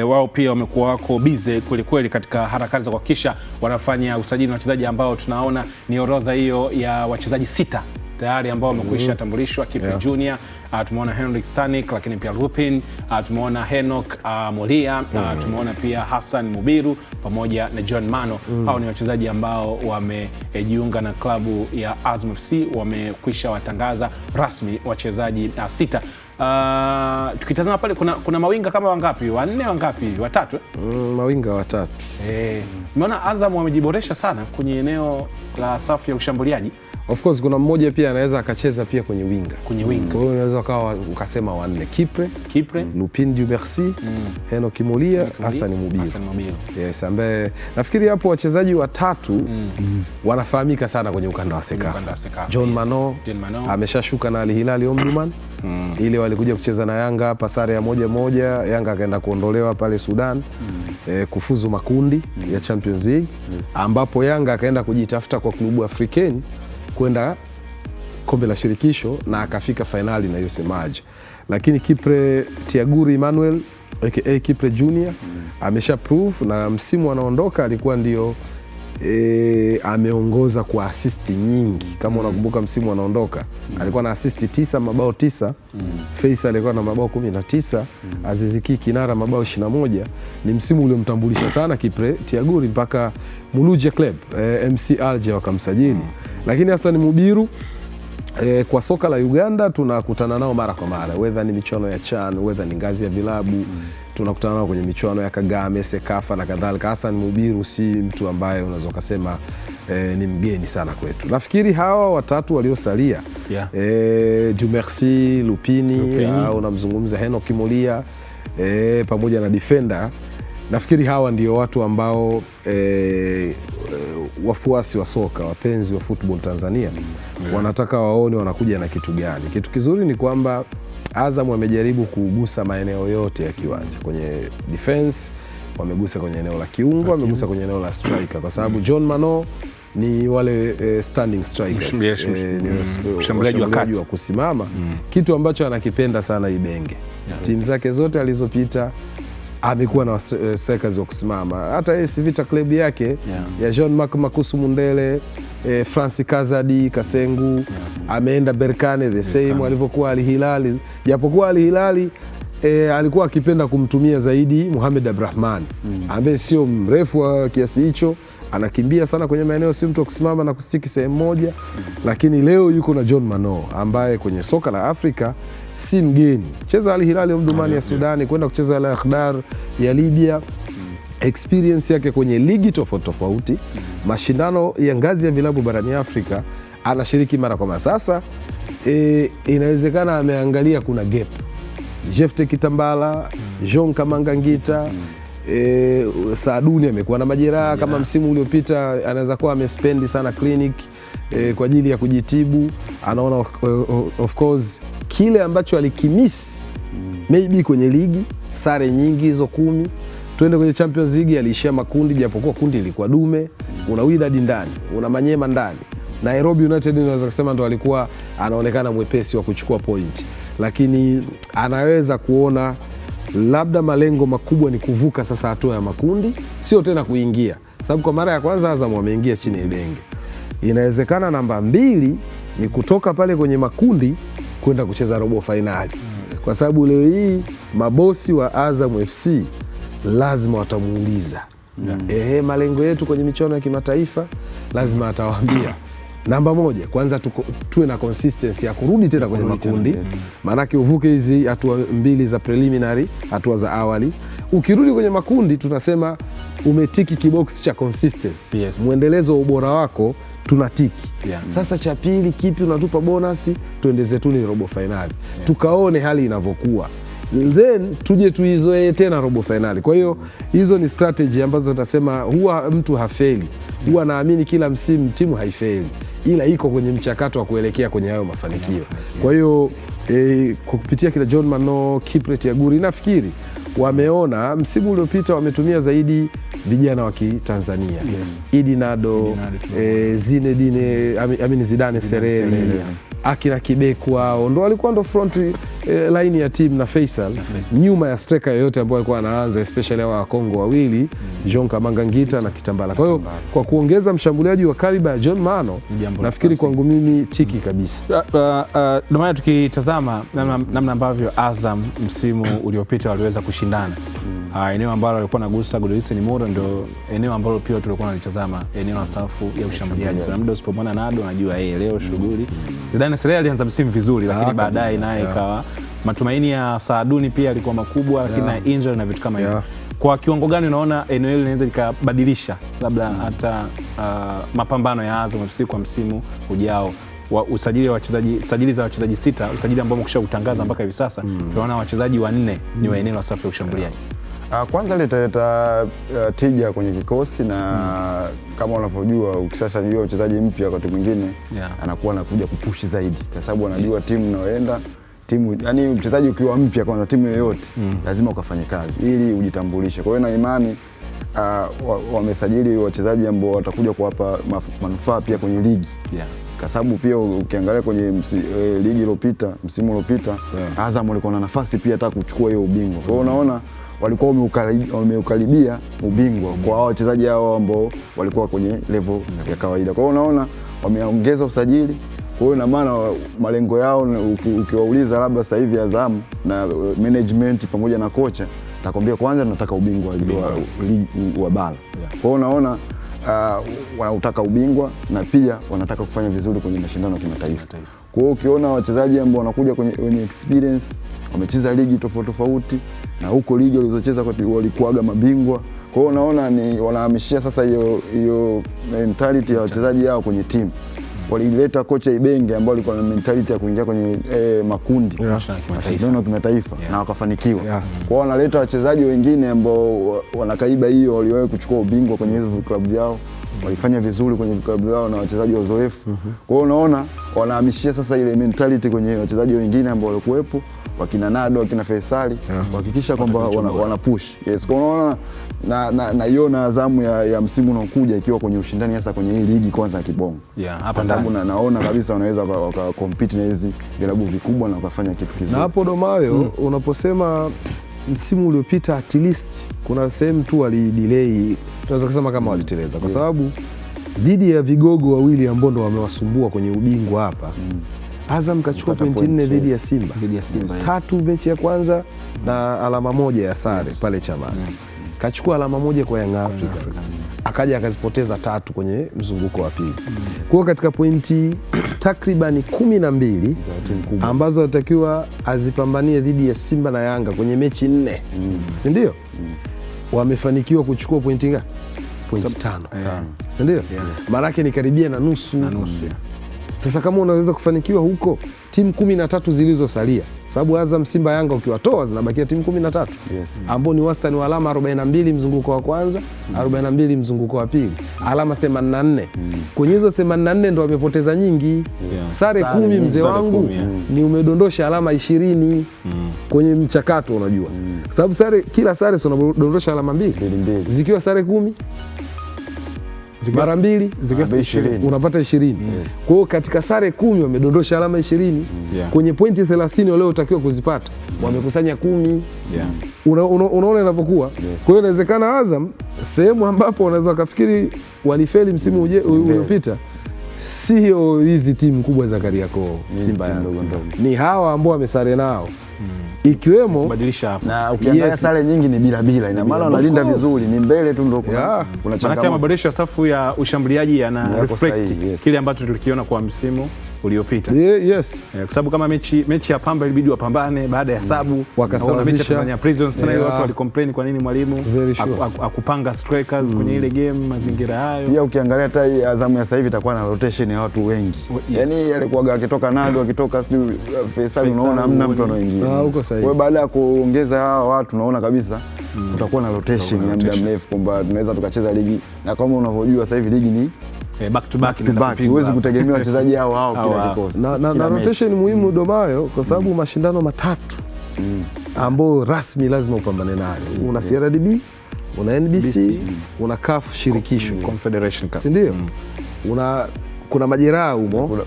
Wao pia wamekuwa wako busy kweli kweli katika harakati za kuhakikisha wanafanya usajili wa wachezaji ambao tunaona ni orodha hiyo ya wachezaji 6 tayari ambao wamekwisha tambulishwa. Kipre Junior, tumeona Henrik Stanik, lakini pia Lupin, tumeona Henok Molia, tumeona pia Hassan Mubiru pamoja na John Mano. Hao ni wachezaji ambao wamejiunga na klabu ya Azam FC, wamekwisha watangaza rasmi wachezaji 6. Tukitazama pale kuna mawinga kama wangapi? 4 wangapi? 3? Mawinga 3. Umeona Azam wamejiboresha sana kwenye eneo la safu ya ushambuliaji. Of course kuna mmoja pia anaweza akacheza pia kwenye winga. Kwa hiyo unaweza ukasema 4. Kipre, Lupin du Merci, Henok Molia, Hassan Mubiru. Yes, ambaye nafikiri hapo wachezaji 3 wanafahamika sana kwenye ukanda wa Sekafa. John Mano ameshashuka na Al Hilal Omdurman. Ile walikuja kucheza na Yanga hapa sare ya 1-1, Yanga akaenda kuondolewa pale Sudan. Kufuzu makundi ya Champions League, ambapo Yanga akaenda kujitafuta kwa klubu Afrikeni kwenda kombe la shirikisho na akafika finali na Yose Maj. Lakini Kipre Tiaguri Emmanuel aka Kipre Junior amesha prove, na msimu anaondoka alikuwa ndio ameongoza kwa assist nyingi. Kama unakumbuka msimu anaondoka alikuwa na assist 9, mabao 9. Faisal alikuwa na mabao 19, Aziziki Kinara mabao 21. Ni msimu uliomtambulisha sana Kipre Tiaguri mpaka Muluja Club MC Alger wakamsajili. Lakini Hassan Mubiru Kwa soka la Uganda tunakutana nao mara kwa mara, whether ni michuano ya CHAN, whether ni ngazi ya vilabu, tunakutana nao kwenye michuano ya Kagame, Sekafa na kadhalika. Hassan Mubiru si mtu ambaye unaweza kusema ni mgeni sana kwetu. Nafikiri hawa watatu waliosalia, Dumercy, Lupini. Unamzungumza Henok Molia pamoja na defender. Nafikiri hawa ndio watu ambao wafuasi wa soka, wapenzi wa football Tanzania wanataka waone wanakuja na kitu gani. Kitu kizuri ni kwamba Azam wamejaribu kugusa maeneo yote ya kiwanja. Kwenye defense wamegusa kwenye eneo la kiungo, wamegusa kwenye eneo la striker, kwa sababu John Mano ni wale standing strikers, mshambuliaji wa kusimama, kitu ambacho anakipenda sana Ibenge. Timu zake zote alizopita amekuwa na strikers wa kusimama. Hata AS Vita club yake ya Jean-Marc Makusu Mundele, Francis Kazadi Kasengu, ameenda Berkane the same alivyokuwa Al Hilal, japokuwa Al Hilal alikuwa akipenda kumtumia zaidi Mohamed Abdrahman ambaye sio mrefu wa kiasi hicho, anakimbia sana kwenye maeneo, si mtu wa kusimama na kustiki sehemu moja. Lakini leo yuko na John Mano ambaye kwenye soka la Afrika si mgeni. Cheza Al Hilal ya Omdurman ya Sudani, kwenda kucheza Al Akhdar ya Libya. Experience yake kwenye ligi tofauti tofauti, mashindano ya ngazi ya vilabu barani Afrika anashiriki mara kwa mara. Sasa inawezekana ameangalia kuna gap. Jefte Kitambala, Jean Kamanga Ngita, Saaduni amekuwa na majeraha kama msimu uliopita, anaweza kuwa amespendi sana clinic kwa ajili ya kujitibu. Anaona of course kile ambacho alikimiss maybe kwenye ligi, sare nyingi hizo 10, tuende kwenye Champions League aliishia makundi, japokuwa kundi ilikuwa dume. Una Wydad ndani, una Manyema ndani, Nairobi United unaweza kusema ndo alikuwa anaonekana mwepesi wa kuchukua point, lakini anaweza kuona labda malengo makubwa ni kuvuka sasa hatua ya makundi, sio tena kuingia, sababu kwa mara ya kwanza Azam wameingia chini ya Ibenge. Inawezekana namba 2 ni kutoka pale kwenye makundi kwenda kucheza robo finali, kwa sababu leo hii mabosi wa Azam FC lazima watamuuliza malengo yetu kwenye michuano ya kimataifa, lazima atawaambia namba 1 kwanza tuwe na consistency ya kurudi tena kwenye makundi, maanake uvuke hizi hatua 2 za preliminary, hatua za awali. Ukirudi kwenye makundi tunasema umetiki kibox cha consistency, muendelezo wa ubora wako tunatiki. Sasa cha pili kipi unatupa bonasi? Tuende zetuni robo finali, tukaone hali inavyokuwa, then tuje tuizoee tena robo finali. Kwa hiyo hizo ni strategy ambazo tunasema huwa mtu hafeli, huwa naamini kila msimu timu haifeli, ila iko kwenye mchakato wa kuelekea kwenye hayo mafanikio. Kwa hiyo kupitia kila John Mano, Kipret Yaguri, nafikiri wameona msimu uliopita wametumia zaidi vijana wa Kitanzania, Idi Nado, Zidane Sereri, akina Kibeku, wao ndo walikuwa ndo front line ya team na Faisal nyuma ya striker yoyote ambao alikuwa anaanza, especially wa Kongo wawili, Jean Kamanga Ngita na Kitambala. Kwa hiyo kwa kuongeza mshambuliaji wa kaliba ya John Mano, nafikiri kwangu mimi tiki kabisa. Ndio maana tukitazama namna ambavyo Azam msimu uliopita waliweza kushindana, eneo ambalo walikuwa nagusa Godolisi ni Moro, ndio eneo ambalo pia tulikuwa tunalitazama, eneo la safu ya ushambuliaji. Kuna muda usipomwona Nado unajua leo shughuli. Zidane Sereri alianza msimu vizuri, lakini baadaye naye ikawa matumaini ya Saaduni pia alikuwa makubwa, lakini na injury na vitu kama hivyo. Kwa kiwango gani unaona eneo hili linaweza likabadilisha labda hata mapambano ya Azam FC kwa msimu ujao? Usajili wa wachezaji, sajili za wachezaji 6, usajili ambao umekwisha kutangaza mpaka hivi sasa, tunaona wachezaji 4 ni wa eneo la safu ya ushambuliaji. Kwanza litaleta tija kwenye kikosi, na kama unavyojua ukishajua mchezaji mpya wakati mwingine anakuwa anakuja kupushi zaidi, kwa sababu anajua timu inayoenda, timu yani mchezaji ukiwa mpya kwanza timu yoyote lazima ukafanye kazi ili ujitambulishe. Kwa hiyo na imani wamesajili wachezaji ambao watakuja kuwapa manufaa pia kwenye ligi, kwa sababu pia ukiangalia kwenye ligi iliyopita, msimu uliopita Azam walikuwa na nafasi pia hata kuchukua hiyo ubingwa. Kwa hiyo unaona walikuwa wameukaribia ubingwa kwa wachezaji hao ambao walikuwa kwenye level ya kawaida. Kwa hiyo unaona wameongeza usajili. Kwa hiyo na maana malengo yao ukiwauliza labda sasa hivi Azam na management pamoja na kocha, atakwambia kwanza tunataka ubingwa wa bara. Kwa hiyo unaona wanautaka ubingwa na pia wanataka kufanya vizuri kwenye mashindano ya kimataifa. Kwa hiyo ukiona wachezaji ambao wanakuja kwenye experience, wamecheza ligi tofauti tofauti na huko ligi walizocheza walikuwaga mabingwa. Kwa hiyo unaona ni wanahamishia sasa hiyo mentality ya wachezaji hao kwenye timu. Walileta kocha Ibenge ambao alikuwa na mentality ya kuingia kwenye makundi mashindano ya kimataifa na wakafanikiwa. Kwa hiyo wanaleta wachezaji wengine ambao wanakaiba hiyo, waliwahi kuchukua ubingwa kwenye hizo klabu vyao, walifanya vizuri kwenye klabu vyao na wachezaji wazoefu. Kwa hiyo unaona wanahamishia sasa ile mentality kwenye wachezaji wengine ambao walikuwepo, wakina Nado, wakina Faisali, kuhakikisha kwamba wana push. Yes, kwa unaona naiona Azamu ya msimu unaokuja ikiwa kwenye ushindani hasa kwenye hii ligi kwanza ya Kibongo. Hapa sababu naona kabisa wanaweza wakacompete na hizi vilabu vikubwa na wakafanya kitu kizuri. Na hapo Domayo, unaposema msimu uliopita at least kuna sehemu tu walidelay, tunaweza kusema kama waliteleza kwa sababu dhidi ya vigogo wawili ambao ndo wamewasumbua kwenye ubingwa hapa. Azam kachukua pointi 4 dhidi ya Simba. 3 mechi ya kwanza na alama 1 ya sare pale Chamazi. Kachukua alama 1 kwa Young Africans. Akaja akazipoteza 3 kwenye mzunguko wa pili. Kwa hiyo katika pointi takribani 12 ambazo anatakiwa azipambanie dhidi ya Simba na Yanga kwenye mechi 4. Si ndio? Wamefanikiwa kuchukua pointi ngapi? Pointi 5. Si ndio? Maana yake ni karibia na nusu. Sasa kama unaweza kufanikiwa huko, timu 13 zilizosalia, sababu Azam, Simba, Yanga ukiwatoa zinabakia timu 13 ambao ni wastani wa alama 42 mzunguko wa kwanza, 42 mzunguko wa pili, alama 84. Kwenye hizo 84 ndo wamepoteza nyingi. Sare 10 mzee wangu ni umedondosha alama 20 kwenye mchakato, unajua. Sababu kila sare sio unadondosha alama 2. Zikiwa sare 10 mara 2 zikiwa 20 unapata 20. Kwa hiyo katika sare 10 wamedondosha alama 20. Kwenye pointi 30 waliotakiwa kuzipata wamekusanya 10. Unaona inapokuwa. Kwa hiyo inawezekana Azam sehemu ambapo unaweza kufikiri walifeli msimu uliopita sio hizi timu kubwa za Kariakoo, Simba, Yanga. Ni hawa ambao wamesare nao. Ikiwemo kubadilisha hapo. Na ukiangalia sare nyingi ni bila ina maana wanalinda vizuri, ni mbele tu ndio kuna changamoto. Maana maboresho ya safu ya ushambuliaji yana reflect kile ambacho tulikiona kwa msimu uliopita. Kwa sababu kama mechi ya Pamba ilibidi wapambane baada ya sabu, wakaona mechi ya Tanzania Prisons tena watu walicomplain kwa nini mwalimu akupanga strikers kwenye ile game, mazingira hayo. Pia ukiangalia hata Azamu ya sasa hivi itakuwa na rotation ya watu wengi. Yaani alikuwa akitoka Nado, akitoka Faisal, unaona hamna mtu anaoingia. Kwa hiyo baada ya kuongeza hawa watu unaona kabisa utakuwa na rotation ya muda mrefu kwamba tunaweza tukacheza ligi, na kama unavyojua sasa hivi ligi ni back to back. Huwezi kutegemea wachezaji hao kila kikosi. Na rotation ni muhimu Domayo, kwa sababu mashindano matatu ambao rasmi lazima upambane nayo. Una CRDB, una NBC, una CAF shirikisho Confederation Cup. Si ndio? Kuna majeraha humo,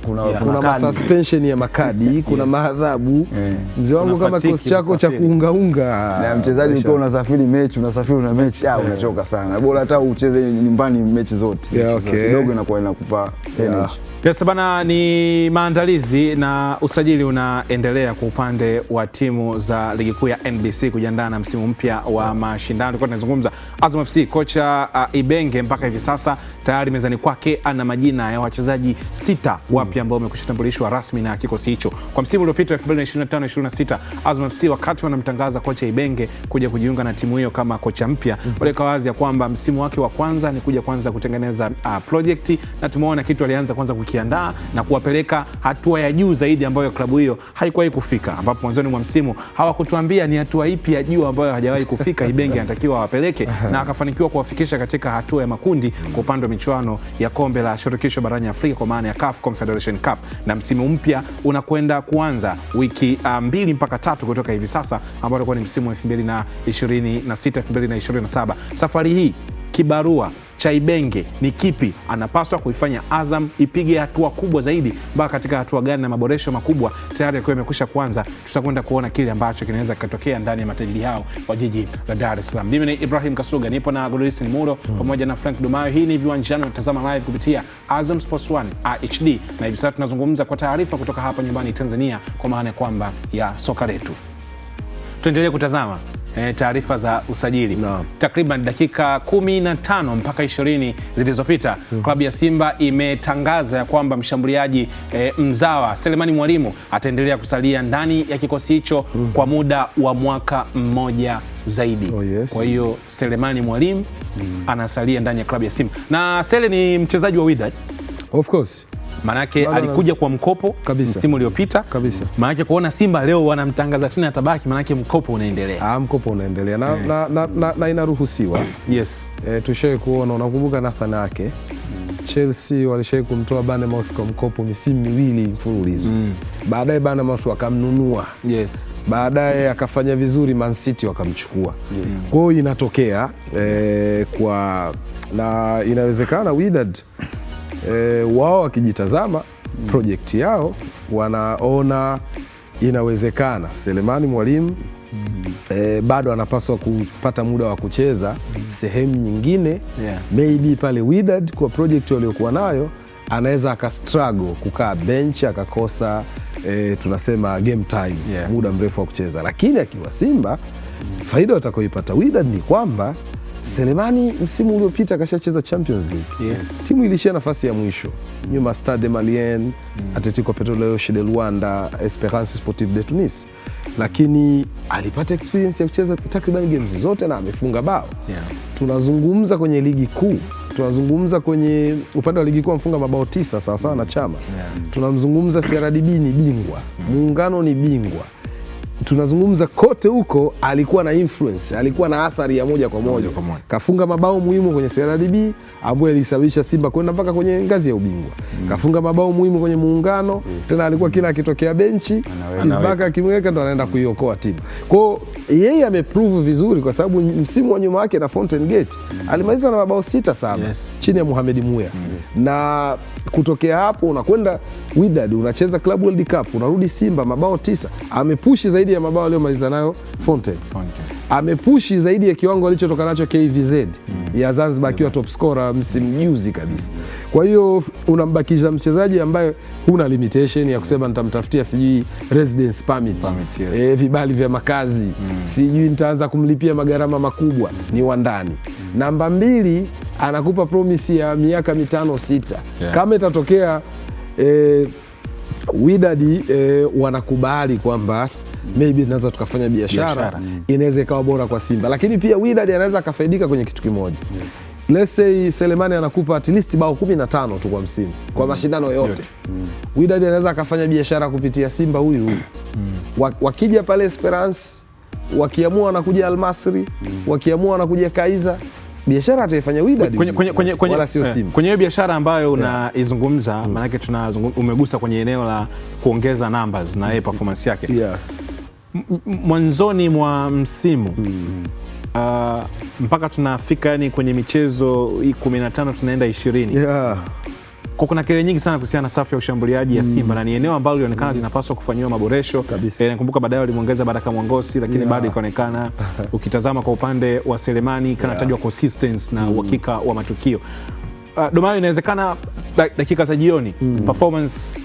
kuna suspension ya makadi, kuna mahadhabu. Mzee wangu kama kikosi chako cha kuungaunga na mchezaji ukiwa unasafiri una mechi, unachoka sana. Bora hata ucheze nyumbani mechi zote. Kidogo inakupa energy. Yes bana, ni maandalizi na usajili unaendelea kwa upande wa timu za ligi kuu ya NBC kujiandaa na msimu mpya wa mashindano. Tulikuwa tunazungumza Azam FC, kocha Ibenge mpaka hivi sasa tayari mezani kwake ana majina ya wachezaji 6 wapya ambao wamekwishatambulishwa rasmi na kikosi hicho. Kwa msimu uliopita 2025-26 Azam FC wakati wanamtangaza kocha Ibenge kuja kujiunga na timu hiyo kama kocha mpya, waliweka wazi ya kwamba msimu wake wa kwanza ni kuja kwanza kutengeneza project, na tumeona kitu alianza kwanza kukiandaa na kuwapeleka hatua ya juu zaidi ambayo klabu hiyo haikuwahi kufika, ambapo mwanzoni mwa msimu hawakutuambia ni hatua ipi ya juu ambayo hajawahi kufika Ibenge anatakiwa awapeleke, na akafanikiwa kuwafikisha katika hatua ya makundi kwa upande wa michuano ya kombe la shirikisho barani Afrika kwa maana ya CAF Confederation Cup, na msimu mpya unakwenda kuanza wiki 2 mpaka 3 kutoka hivi sasa, ambao ulikuwa ni msimu wa 2026-2027. Safari hii kibarua cha Ibenge ni kipi? Anapaswa kuifanya Azam ipige hatua kubwa zaidi mpaka katika hatua gani, na maboresho makubwa tayari yakiwa yamekwisha kuanza. Tutakwenda kuona kile ambacho kinaweza kutokea ndani ya matajiri hao wa jiji la Dar es Salaam. Mimi ni Ibrahim Kasuga, nipo na Godless Muro pamoja na Frank Domayo. Hii ni Viwanjani, unatazama live kupitia Azam Sports 1 HD, na hivi sasa tunazungumza kwa taarifa kutoka hapa nyumbani Tanzania, kwa maana kwamba ya soka letu. Tuendelee kutazama taarifa za usajili. Takriban dakika 15 mpaka 20 zilizopita, klabu ya Simba imetangaza ya kwamba mshambuliaji mzawa Selemani Mwalimu ataendelea kusalia ndani ya kikosi hicho kwa muda wa mwaka mmoja zaidi. Kwa hiyo Selemani Mwalimu anasalia ndani ya klabu ya Simba. Na Sele ni mchezaji wa Wydad. Of course. Manake alikuja kwa mkopo msimu uliopita. Manake kuona Simba leo wanamtangaza tena atabaki, manake mkopo unaendelea. Mkopo unaendelea na inaruhusiwa. Yes. Tushawahi kuona, unakumbuka Nathan Ake, Chelsea walishawahi kumtoa Bournemouth kwa mkopo misimu miwili mfululizo. Baadaye Bournemouth wakamnunua. Yes. Baadaye akafanya vizuri, Man City wakamchukua. Kwa hiyo inatokea na inawezekana Wydad wao wakijitazama project yao wanaona inawezekana Selemani Mwalimu bado anapaswa kupata muda wa kucheza sehemu nyingine. Maybe pale Wydad kwa project waliokuwa nayo anaweza akastruggle kukaa bench, akakosa tunasema game time, muda mrefu wa kucheza. Lakini akiwa Simba, faida watakayoipata Wydad ni kwamba Selemani msimu uliopita akashacheza Champions League. Timu ilishia nafasi ya mwisho nyuma Stade Malien, Atletico Petroleos de Luanda, Esperance Sportive de Tunis, lakini alipata experience ya kucheza takriban games zote na amefunga bao. Tunazungumza kwenye ligi kuu, tunazungumza kwenye upande wa ligi kuu amefunga mabao 9 sawa sawa na Chama. Tunamzungumza CRDB ni bingwa, Muungano ni bingwa. Tunazungumza kote huko alikuwa na influence, alikuwa na athari ya moja kwa moja. Kafunga mabao muhimu kwenye CRDB ambayo ilisababisha Simba kwenda mpaka kwenye ngazi ya ubingwa. Kafunga mabao muhimu kwenye Muungano, tena alikuwa kila akitokea benchi Simba akimweka ndo anaenda kuiokoa timu. Kwa hiyo yeye ameprove vizuri kwa sababu msimu wa nyuma wake na Fountain Gate alimaliza na mabao 6-7 chini ya Mohamed Muya. Na kutokea hapo unakwenda Wydad, unacheza Club World Cup, unarudi Simba mabao 9. Amepushi zaidi ya mabao aliyomaliza nayo Fountain. Amepushi zaidi ya kiwango alichotoka nacho KVZ ya Zanzibar akiwa top scorer msimu juzi kabisa. Kwa hiyo unambakisha mchezaji ambaye huna limitation ya kusema nitamtafutia sijui residence permit, vibali vya makazi, sijui nitaanza kumlipia magharama makubwa, ni wa ndani. Namba 2, anakupa promise ya miaka 5-6. Kama itatokea Wydad wanakubali kwamba maybe tunaweza tukafanya biashara, inaweza ikawa bora kwa Simba. Lakini pia Wydad anaweza akafaidika kwenye kitu kimoja. Let's say Selemani anakupa at least bao 15 tu kwa msimu kwa mashindano yote. Wydad anaweza akafanya biashara kupitia Simba huyu. Wakija pale Esperance, wakiamua wanakuja Al Masry, wakiamua wanakuja Kaizer, biashara ataifanya Wydad wala sio Simba. Kwenye hiyo biashara ambayo unaizungumza, maanake umegusa kwenye eneo la kuongeza numbers na performance yake. Mwanzoni mwa msimu mpaka tunafika yani kwenye michezo 15 tunaenda 20. Kwa kuna kelele nyingi sana kuhusiana na safu ya ushambuliaji ya Simba na ni eneo ambalo lilionekana linapaswa kufanyiwa maboresho. Nakumbuka baadaye walimuongeza Baraka Mwangosi, lakini bado ikaonekana ukitazama kwa upande wa Selemani kanatajwa consistency na uhakika wa matukio. Domayo, inawezekana dakika za jioni performance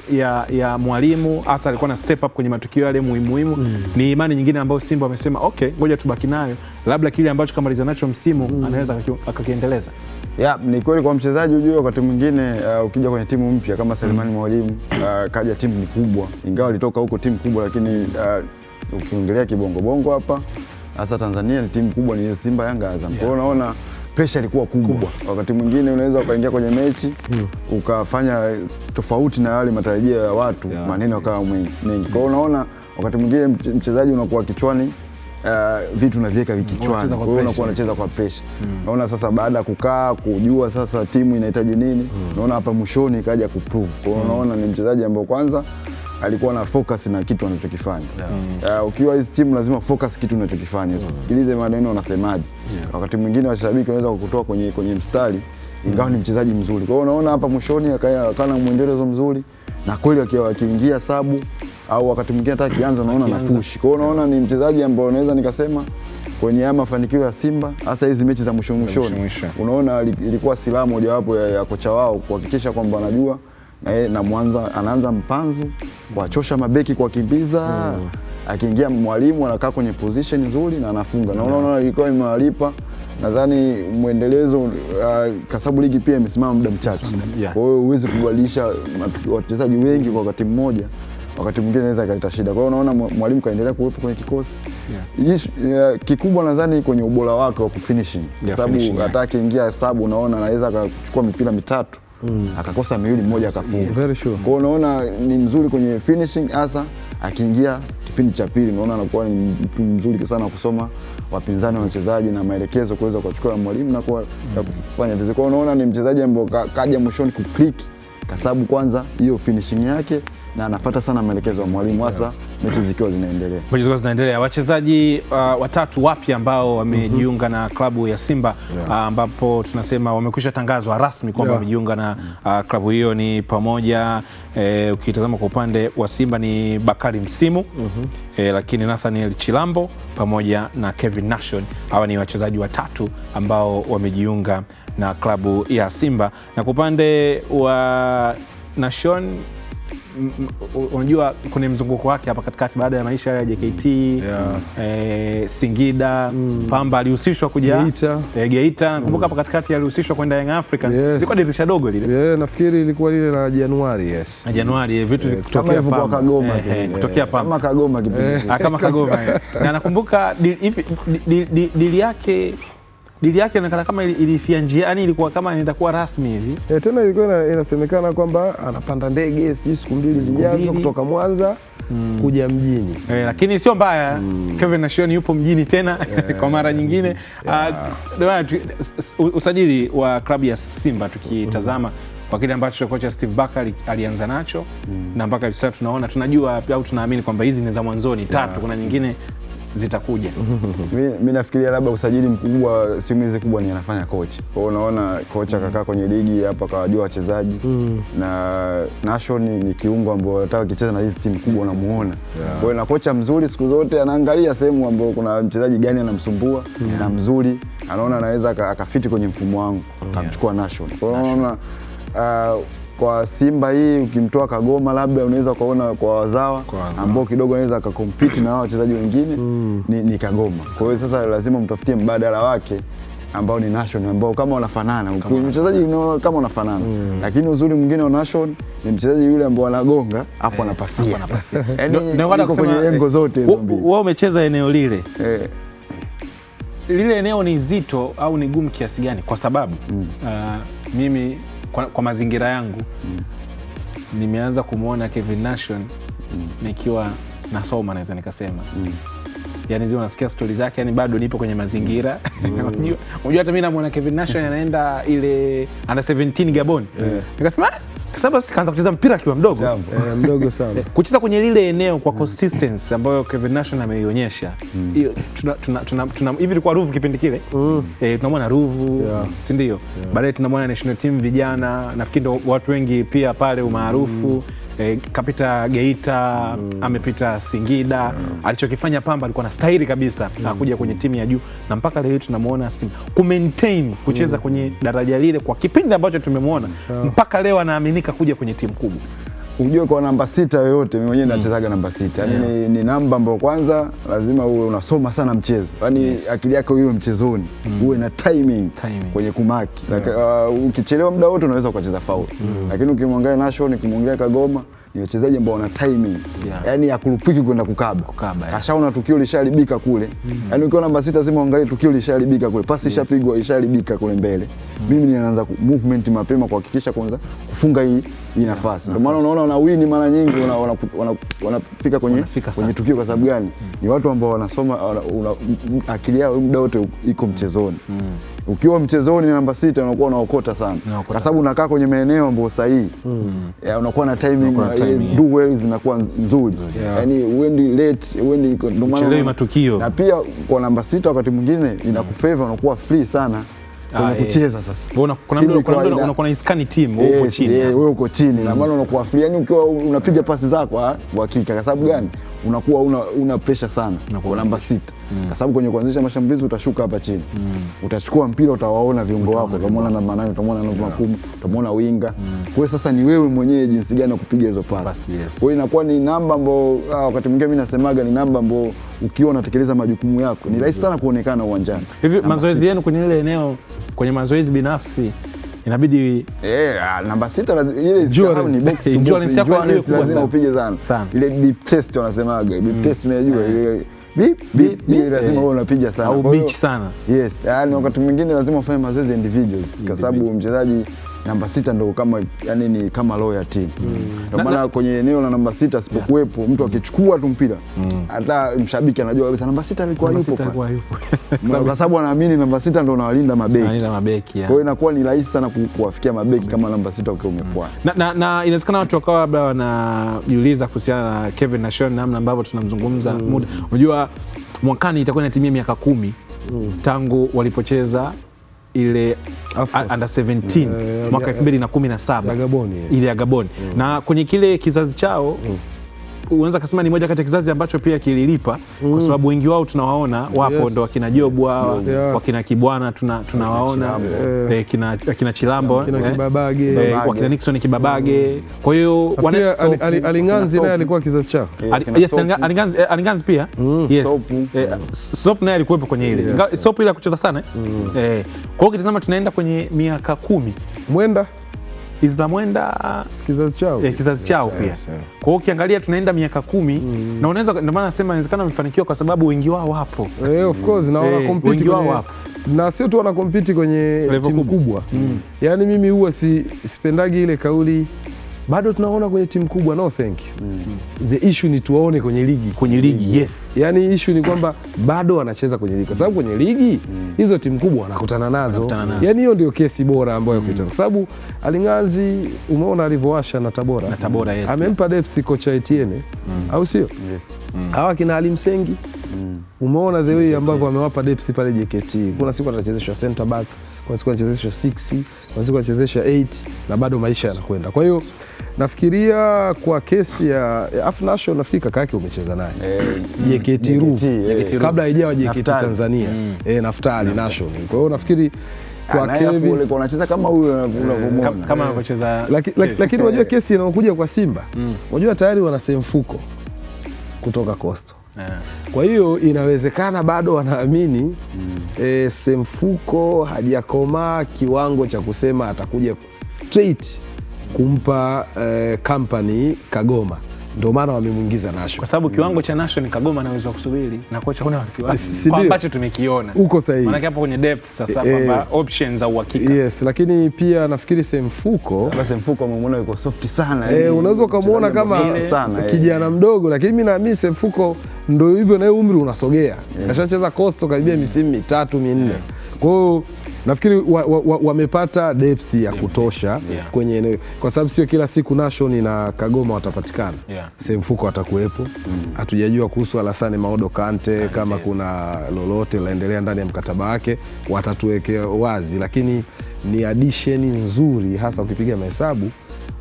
ya Mwalimu hasa alikuwa na step up kwenye matukio yale muhimu. Ni imani nyingine ambayo Simba wamesema ngoja tubaki nayo, labda kile ambacho kamaliza nacho msimu anaweza akakiendeleza. Ni kweli kwa mchezaji ujue wakati mwingine ukija kwenye timu mpya kama Selemani Mwalimu kaja timu ni kubwa, ingawa alitoka huko timu kubwa, lakini ukiongelea kibongo hapa hasa Tanzania ni timu kubwa ni Simba, Yanga, Azam. Kwa hiyo unaona pressure ilikuwa kubwa. Wakati mwingine unaweza ukaingia kwenye mechi ukafanya tofauti na wale matarajio ya watu, maneno yakawa mengi. Kwa hiyo unaona wakati mwingine mchezaji unakuwa kichwani vitu unaviweka kichwani, kwa hiyo unakuwa unacheza kwa pressure. Naona sasa baada ya kukaa kujua sasa timu inahitaji nini, naona hapa mwishoni kaja kuprove. Kwa hiyo unaona ni mchezaji ambaye kwanza alikuwa na focus na kitu anachokifanya. Ukiwa hizi timu lazima focus kitu unachokifanya, usisikilize maneno wanasemaje. Wakati mwingine washabiki wanaweza kukutoa kwenye mstari ingawa ni mchezaji mzuri. Kwa hiyo unaona hapa mwishoni akana mwendelezo mzuri na kweli akiingia sabu au wakati mwingine hata kianza unaona na push. Kwa hiyo unaona ni mchezaji ambaye unaweza nikasema kwenye mafanikio ya Simba hasa hizi mechi za mwishoni, unaona ilikuwa silaha mojawapo ya kocha wao kuhakikisha kwamba anajua na Mwanza anaanza mpanzu kuachosha mabeki kwa kimbiza akiingia mwalimu anakaa kwenye position nzuri na anafunga. Na unaona ilikuwa imewalipa. Nadhani muendelezo kwa sababu ligi pia imesimama muda mchache. Kwa hiyo huwezi kubadilisha wachezaji wengi kwa wakati mmoja. Wakati mwingine inaweza ikaleta shida. Kwa hiyo unaona mwalimu kaendelea kuwepo kwenye kikosi. Kikubwa nadhani kwenye ubora wake wa kufinishing. Kwa sababu hata akiingia sabu unaona anaweza akachukua mipira mitatu akakosa miwili, mmoja akafunga. Very sure. Kwa hiyo unaona ni mzuri kwenye finishing, hasa akiingia kipindi cha pili unaona anakuwa ni mtu mzuri sana kusoma wapinzani wa wachezaji na maelekezo kuweza kuchukua mwalimu na kufanya vizuri. Kwa hiyo unaona ni mchezaji ambaye kaja mwishoni kuclick kwa sababu kwanza hiyo finishing yake na anafuata sana maelekezo ya mwalimu, hasa mechi zikiwa zinaendelea. Wachezaji watatu wapya ambao wamejiunga na klabu ya Simba ambapo tunasema wamekwisha tangazwa rasmi kwamba wamejiunga na klabu hiyo ni pamoja ukitazama kwa upande wa Simba ni Bakari Msimu lakini Nathaniel Chilambo pamoja na Kevin Nation. Hawa ni wachezaji watatu ambao wamejiunga na klabu ya Simba. Na kwa upande wa Nation, unajua kuna mzunguko wake hapa katikati baada ya maisha ya JKT Singida Pamba alihusishwa kuja Geita. Nakumbuka hapa katikati alihusishwa kwenda Young Africans. Ilikuwa dirisha dogo lile. Nafikiri ilikuwa lile la Januari. Januari vitu kutokea Pamba. Kutokea Pamba. Kama Kagoma kipindi. Kama Kagoma. Na nakumbuka dili yake inaonekana kama ilifia njia, yani ilikuwa kama itakuwa rasmi hivi. Tena ilikuwa inasemekana kwamba anapanda ndege siku mbili zijazo kutoka Mwanza kuja mjini. Lakini sio mbaya. Kevin Nation yupo mjini tena kwa mara nyingine. Usajili wa klabu ya Simba tukitazama kwa kile ambacho kocha Steve Barker alianza nacho na mpaka hivi sasa tunajua au tunaamini kwamba hizi ni za mwanzoni tatu, kuna nyingine zitakuja. Mimi nafikiria labda usajili mkubwa timu hizi kubwa ni anafanya coach. Kwa hiyo unaona kocha kakaa kwenye ligi hapa kawajua wachezaji na Nation ni kiungo ambao anataka kucheza na hizi timu kubwa unamuona. Kwa hiyo na kocha mzuri siku zote anaangalia sehemu ambapo kuna mchezaji gani anamsumbua na mzuri anaona anaweza akafiti kwenye mfumo wangu akamchukua Nation. Kwa hiyo unaona kwa Simba hii ukimtoa Kagoma labda unaweza kuona kwa wazawa ambao kidogo anaweza akakompiti na wachezaji wengine ni Kagoma. Kwa hiyo sasa lazima mtafutie mbadala wake ambao ni Nation ambao kama wanafanana. Mchezaji kama wanafanana. Lakini uzuri mwingine wa Nation ni mchezaji yule ambao anagonga hapo anapasia. Yaani uko kwenye engo zote hizo mbili. Wewe umecheza eneo lile. Lile eneo ni zito au ni gumu kiasi gani? Kwa sababu mimi kwa mazingira yangu nimeanza kumuona Kevin Nation nikiwa nasoma, naweza nikasema yani zile unasikia stori zake, yani bado nipo kwenye mazingira. Unajua hata mimi namuona Kevin Nation anaenda ile under 17 Gabon. Nikasema sababu kaanza kucheza mpira akiwa mdogo. Mdogo sana. Kucheza kwenye lile eneo kwa consistency ambayo Kevin Nation ameionyesha. Tuna hivi ilikuwa Ruvu kipindi kile. Tunamwona Ruvu, si ndio? Baadaye tunamwona national team vijana, nafikiri ndio watu wengi pia pale umaarufu. Kapita Geita, amepita Singida. Alichokifanya Pamba alikuwa na stahili kabisa kuja kwenye timu ya juu, na mpaka leo tunamuona Simba ku-maintain kucheza kwenye daraja lile kwa kipindi ambacho tumemwona mpaka leo anaaminika kuja kwenye timu kubwa. Unajua kwa namba 6 yoyote mimi mwenyewe nachezaga namba 6. Yaani ni namba ambayo kwanza lazima uwe unasoma sana mchezo. Yaani akili yako iwe mchezoni, uwe na timing kwenye kumaki. Ukichelewa muda wote unaweza ukacheza foul. Lakini ukimwangalia Nation, ukimwangalia Kagoma ni wachezaji ambao wana timing. Yaani hakulupiki kwenda kukaba. Kashaona tukio lisharibika kule. Yaani ukiwa namba 6 lazima uangalie tukio lisharibika kule. Pasi ishapigwa isharibika kule mbele. Mimi ninaanza movement mapema kuhakikisha kwanza kufunga hii nafasi. Ndio maana unaona wanawini mara nyingi wanafika kwenye tukio. Kwa sababu gani? Ni watu ambao wanasoma akili yao muda wote iko mchezoni. Ukiwa mchezoni namba 6 unakuwa unaokota sana. Kwa sababu unakaa kwenye maeneo ambayo sahihi. Unakuwa na timing, do well zinakuwa nzuri. Yaani uendi late, uendi ndio maana matukio. Na pia kwa namba 6 wakati mwingine inakufavor, unakuwa free sana kwenye kucheza sasa. Kuna mtu unakuwa na iskani team uko chini. Wewe uko chini na maana unakuwa free. Yaani ukiwa unapiga pasi zako hakika. Kwa sababu gani? Unakuwa una pressure sana kwa namba 6. Kwa sababu kwenye kuanzisha mashambulizi utashuka hapa chini. Utachukua mpira utawaona viungo wako, utamwona namba 8, utamwona namba 10, utamwona winga. Kwa hiyo sasa ni wewe mwenyewe jinsi gani kupiga hizo pasi. Kwa hiyo inakuwa ni namba ambayo wakati mwingine mimi nasemaga ni namba ambayo ukiwa unatekeleza majukumu yako ni rahisi sana kuonekana uwanjani. Hivi mazoezi yenu kwenye ile eneo, kwenye mazoezi binafsi inabidi namba 6 ile sio ni box endurance yako lazima upige sana. Ile deep test wanasemaga, deep test unajua ile beep ile lazima wewe unapiga sana au beach sana. Yes, yani wakati mwingine lazima ufanye mazoezi individuals kwa sababu mchezaji namba 6 ndio kama yani ni kama roho ya timu. Ndio maana kwenye eneo la namba 6 asipokuwepo mtu akichukua tu mpira hata mshabiki anajua kabisa namba 6 alikuwa yupo. Kwa sababu anaamini namba 6 ndio unawalinda mabeki. Kwa hiyo inakuwa ni rahisi sana kuwafikia mabeki kama namba 6 ukiwa umekuwa. Na inawezekana watu wakawa labda wanajiuliza kuhusiana na Kevin Nation namna ambavyo tunamzungumza muda. Unajua mwakani itakuwa inatimia miaka 10 tangu walipocheza ile under 17 mwaka 2017 ile ya Gabon. Na kwenye kile kizazi chao unaweza kusema ni moja kati ya kizazi ambacho pia kililipa kwa sababu wengi wao tunawaona wapo ndo wakina Jobu hawa, wakina Kibwana tunawaona, kina Chilambo, wakina Nixon Kibabage. Kwa hiyo Alinganzi naye alikuwa kizazi chao. Yes, Alinganzi pia. Yes. Sop naye alikuwepo kwenye ile. Sop ile kucheza sana. Kwa hiyo ukitazama tunaenda kwenye miaka 10. Mwenda Isla Mwenda kizazi chao. Kizazi chao pia. Kwa hiyo ukiangalia tunaenda miaka 10 na unaweza, ndio maana nasema inawezekana wamefanikiwa kwa sababu wengi wao wapo. Of course na wana compete kwenye, na sio tu wana compete kwenye timu kubwa. Yaani mimi huwa sipendagi ile kauli bado tunaona kwenye timu kubwa. No thank you. The issue ni tuwaone kwenye ligi. Yes. Yaani issue ni kwamba bado wanacheza kwenye ligi kwa sababu kwenye ligi hizo timu kubwa wanakutana nazo. Yaani hiyo ndio kesi bora ambayo ya kuitana. Kwa sababu Alinganzi umeona alivyowasha na Tabora. Yes. Amempa depth kocha Etienne. Au sio? Yes. Hawa kina Ali Msengi. Umeona the way ambavyo amewapa depth pale JKT. Kuna siku atachezeshwa center back, kuna siku anachezeshwa 6, kuna siku anachezeshwa 8 na bado maisha yanakwenda. Kwa hiyo nafikiria kwa kesi ya Afnasho nafikiri kaka yake umecheza naye JKT Roof kabla haijawa JKT Tanzania Naftali Nation. Kwa hiyo nafikiri kwa Kevin alikuwa anacheza kama huyo unavyomwona kama anavyocheza, lakini unajua kesi inayokuja kwa Simba, unajua tayari wana Semfuko kutoka Coastal. Kwa hiyo inawezekana bado wanaamini Semfuko hajakomaa kiwango cha kusema atakuja straight kumpa company Kagoma. Ndio maana wamemwingiza Nation. Kwa sababu kiwango cha Nation Kagoma anaweza kusubiri na kocha huna wasiwasi kwa ambacho tumekiona. Uko sahihi. Maana hapo kwenye depth sasa kwamba options za uhakika. Yes, lakini pia nafikiri Semfuko amemwona yuko soft sana. Unaweza kumuona kama kijana mdogo, lakini mimi naamini Semfuko ndio hivyo na umri unasogea. Kashacheza Coastal karibia misimu 3 4. Kwa hiyo nafikiri wamepata depth ya kutosha kwenye eneo, kwa sababu sio kila siku Nation na Kagoma watapatikana. Semfuko atakuwepo. Hatujajua kuhusu Alassane Maodo Kante kama kuna lolote laendelea ndani ya mkataba wake, watatuwekea wazi, lakini ni addition nzuri hasa ukipiga mahesabu.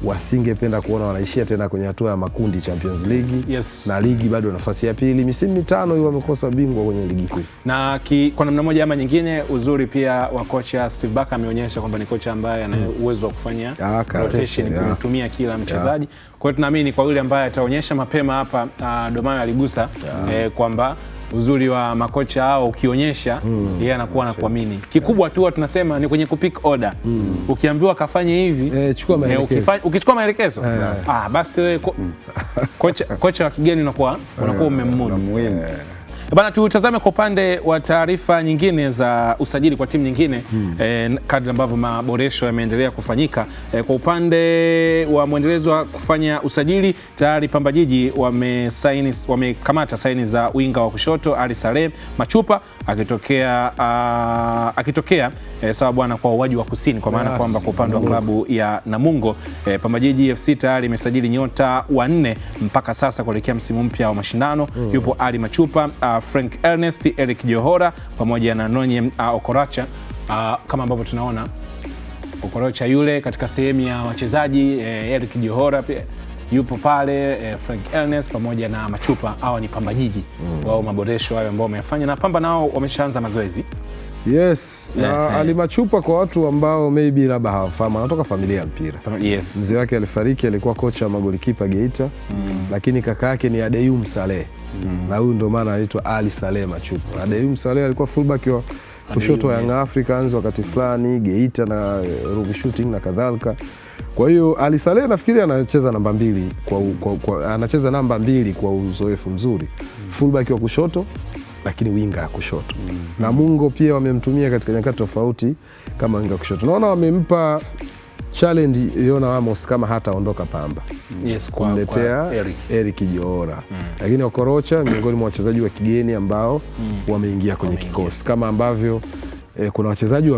Wasingependa kuona wanaishia tena kwenye hatua ya makundi Champions League. Na ligi bado nafasi ya pili, misimu 5 hiyo wamekosa bingwa kwenye ligi kuu. Na kwa namna moja ama nyingine uzuri pia wa kocha Steve Barker ameonyesha kwamba ni kocha ambaye ana uwezo wa kufanya rotation, kutumia kila mchezaji. Kwa hiyo tunaamini kwa yule ambaye ataonyesha mapema hapa Domayo aligusa kwamba uzuri wa makocha hao ukionyesha yeye anakuwa na kuamini. Kikubwa tu tunasema ni kwenye kupick order. Ukiambiwa kafanye hivi, ukichukua maelekezo basi wewe kocha wa kigeni unakuwa umemmudu. Bana, tutazame kwa upande wa taarifa nyingine za usajili kwa timu nyingine kadri ambavyo maboresho yameendelea kufanyika. Kwa upande wa mwendelezo wa kufanya usajili, tayari Pamba Jiji wamekamata saini za winga wa kushoto Ali Saleh Machupa akitokea sawa bwana kwa uwaji wa kusini, kwa maana kwamba kwa upande wa klabu ya Namungo Pamba Jiji FC tayari imesajili nyota 4 mpaka sasa kuelekea msimu mpya wa mashindano. Yupo Ali Machupa, Frank Ernest, Eric Johora pamoja na Nonye Okoracha. Kama ambavyo tunaona Okorocha yule katika sehemu ya wachezaji, Eric Johora pia yupo pale Frank Ernest pamoja na Machupa. Hawa ni Pamba Jiji wao, maboresho hayo ambao wamefanya, na Pamba nao wameshaanza mazoezi. Yes, na Ali Machupa kwa watu ambao maybe labda hawafahamu, anatoka familia ya mpira. Yes. Mzee wake alifariki, alikuwa kocha wa magolikipa Geita, lakini kaka yake ni Adeyum Saleh. Na huyu ndio maana anaitwa Ali Saleh Machupa. Adeyum Saleh alikuwa fullback wa kushoto wa Young Africans wakati fulani Geita na Ruby Shooting na kadhalika. Kwa hiyo Ali Saleh nafikiri anacheza namba 2 anacheza namba 2 kwa uzoefu mzuri. Fullback wa kushoto lakini winga ya kushoto. Namungo pia wamemtumia katika nyakati tofauti kama winga kushoto. Naona wamempa challenge Yona Amos kama hataondoka Pamba. Yes, kumletea Eric Joora. Lakini Okorocha miongoni mwa wachezaji wa kigeni ambao wameingia kwenye kikosi, kama ambavyo kuna wachezaji